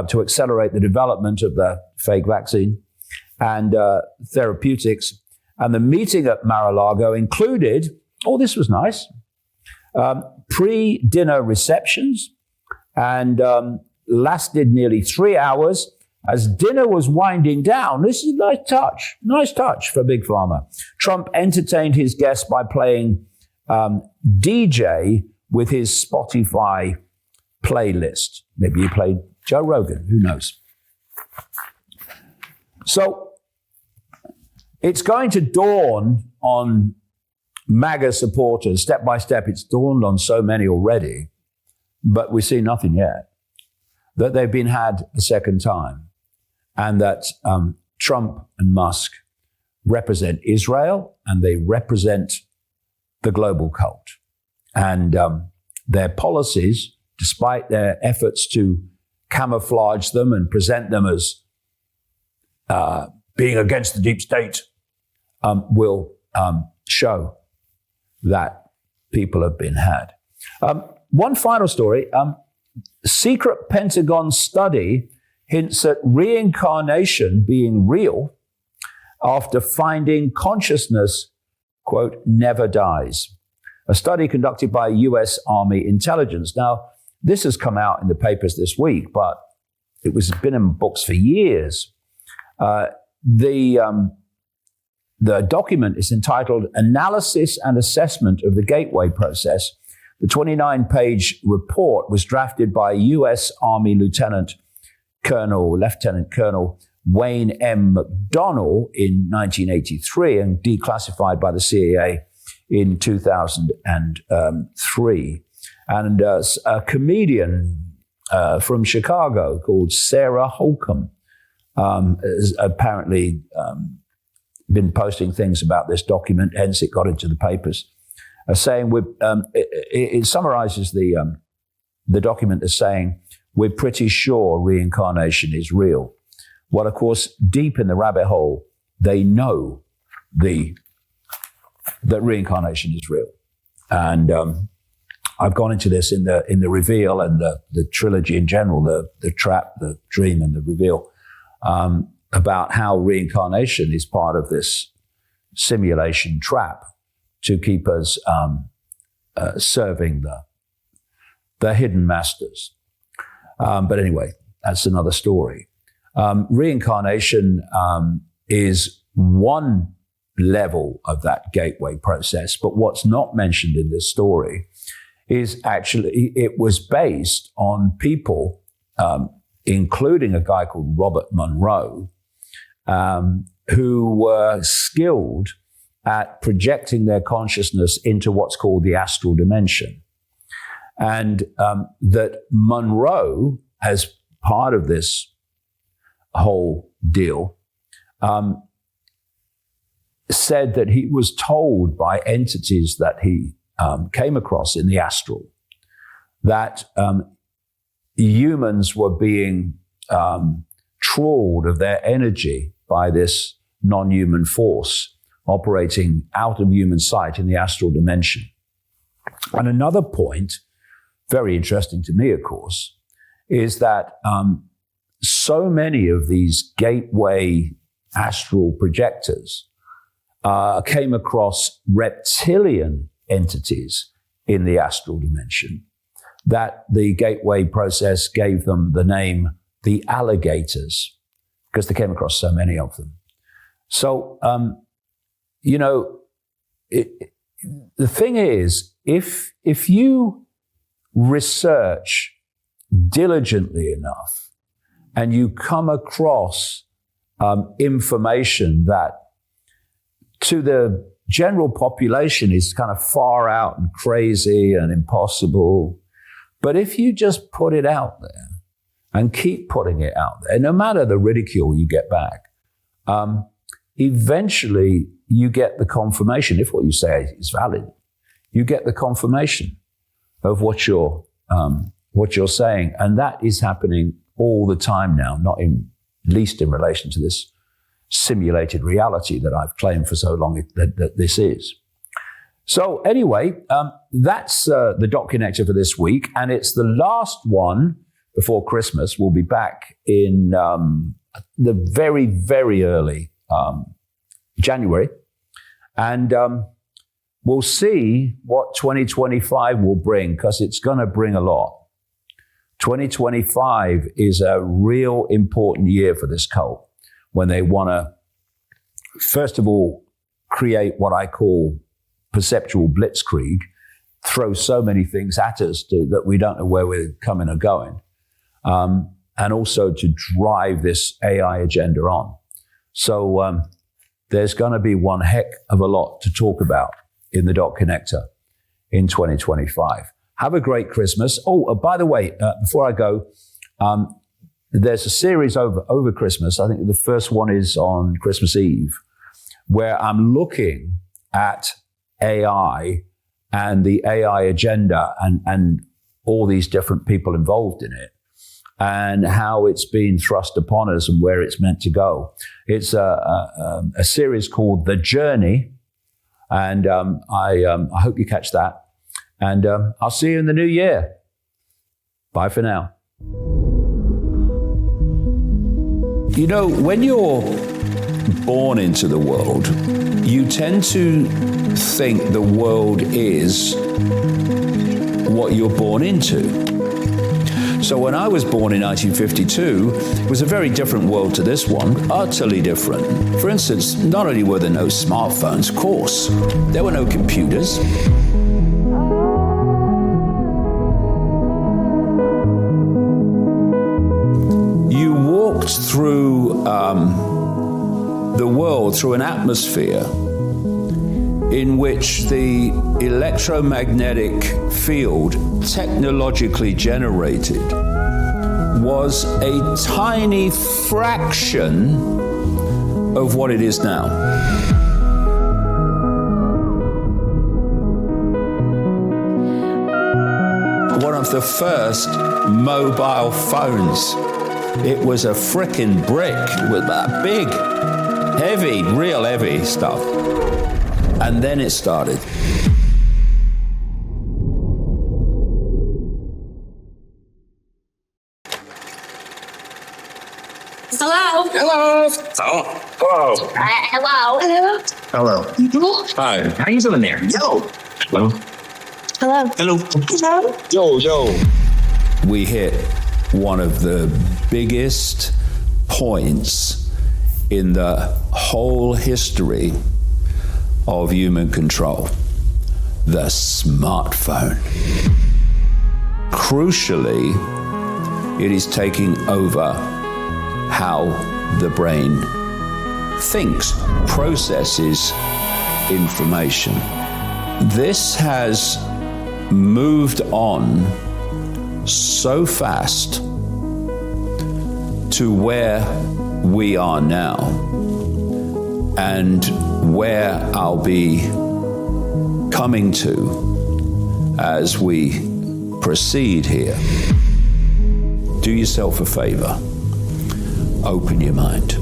to accelerate the development of the fake vaccine and therapeutics. And the meeting at Mar-a-Lago included, oh, this was nice, pre-dinner receptions and lasted nearly 3 hours. As dinner was winding down, this is a nice touch for Big Pharma. Trump entertained his guests by playing DJ with his Spotify playlist. Maybe he played Joe Rogan, who knows? So it's going to dawn on MAGA supporters, step by step. It's dawned on so many already, but we see nothing yet, that they've been had a second time, and that Trump and Musk represent Israel and they represent the global cult. And their policies, despite their efforts to camouflage them and present them as being against the deep state, will show that people have been had. One final story. Secret Pentagon study hints at reincarnation being real after finding consciousness, quote, never dies. A study conducted by U.S. Army intelligence. Now, this has come out in the papers this week, but it was been in books for years. The document is entitled Analysis and Assessment of the Gateway Process. The 29-page report was drafted by U.S. Army Lieutenant Colonel Wayne M. McDonnell in 1983 and declassified by the CIA in 2003. And a comedian from Chicago called Sarah Holcomb has apparently been posting things about this document, hence it got into the papers, saying it summarizes the document as saying, we're pretty sure reincarnation is real. Well, of course, deep in the rabbit hole, they know that reincarnation is real. And I've gone into this in the reveal and the trilogy in general, the trap, the dream, and the reveal, about how reincarnation is part of this simulation trap to keep us serving the hidden masters. But anyway, that's another story. Reincarnation is one level of that gateway process, but what's not mentioned in this story is actually it was based on people, including a guy called Robert Monroe, who were skilled at projecting their consciousness into what's called the astral dimension. And that Monroe, as part of this whole deal, said that he was told by entities that he came across in the astral that humans were being trawled of their energy by this non-human force operating out of human sight in the astral dimension. And another point, very interesting to me, of course, is that so many of these gateway astral projectors came across reptilian entities in the astral dimension, that the gateway process gave them the name the alligators, because they came across so many of them. So, the thing is, if you research diligently enough and you come across information that to the general population is kind of far out and crazy and impossible, but if you just put it out there and keep putting it out there, no matter the ridicule you get back, eventually you get the confirmation. If what you say is valid, you get the confirmation of what you're saying, and that is happening all the time now. Not least in relation to this simulated reality that I've claimed for so long that this is. So anyway, that's the Dot Connector for this week, and it's the last one before Christmas. We'll be back in the very, very early January, and we'll see what 2025 will bring, because it's going to bring a lot. 2025 is a real important year for this cult, when they want to, first of all, create what I call perceptual blitzkrieg, throw so many things at us that we don't know where we're coming or going, and also to drive this AI agenda on. So there's going to be one heck of a lot to talk about in the Dot Connector in 2025. Have a great Christmas. Oh, by the way, before I go, there's a series over Christmas. I think the first one is on Christmas Eve, where I'm looking at AI and the AI agenda and all these different people involved in it, and how it's been thrust upon us and where it's meant to go. It's a series called The Journey, and I hope you catch that. And I'll see you in the new year. Bye for now. You know, when you're born into the world, you tend to think the world is what you're born into. So when I was born in 1952, it was a very different world to this one, utterly different. For instance, not only were there no smartphones, of course, there were no computers. You walked through the world through an atmosphere in which the electromagnetic field technologically generated was a tiny fraction of what it is now. One of the first mobile phones, it was a frickin' brick with that big, heavy, real heavy stuff. And then it started. Hello. Hello. Hello. Hello. Hello. Hello. Hi. How you doing there? Yo. Hello. Hello. Hello. Hello. Yo. We hit one of the biggest points in the whole history of human control, the smartphone. Crucially, it is taking over how the brain thinks, processes information. This has moved on so fast to where we are now, and where I'll be coming to as we proceed here. Do yourself a favor. Open your mind.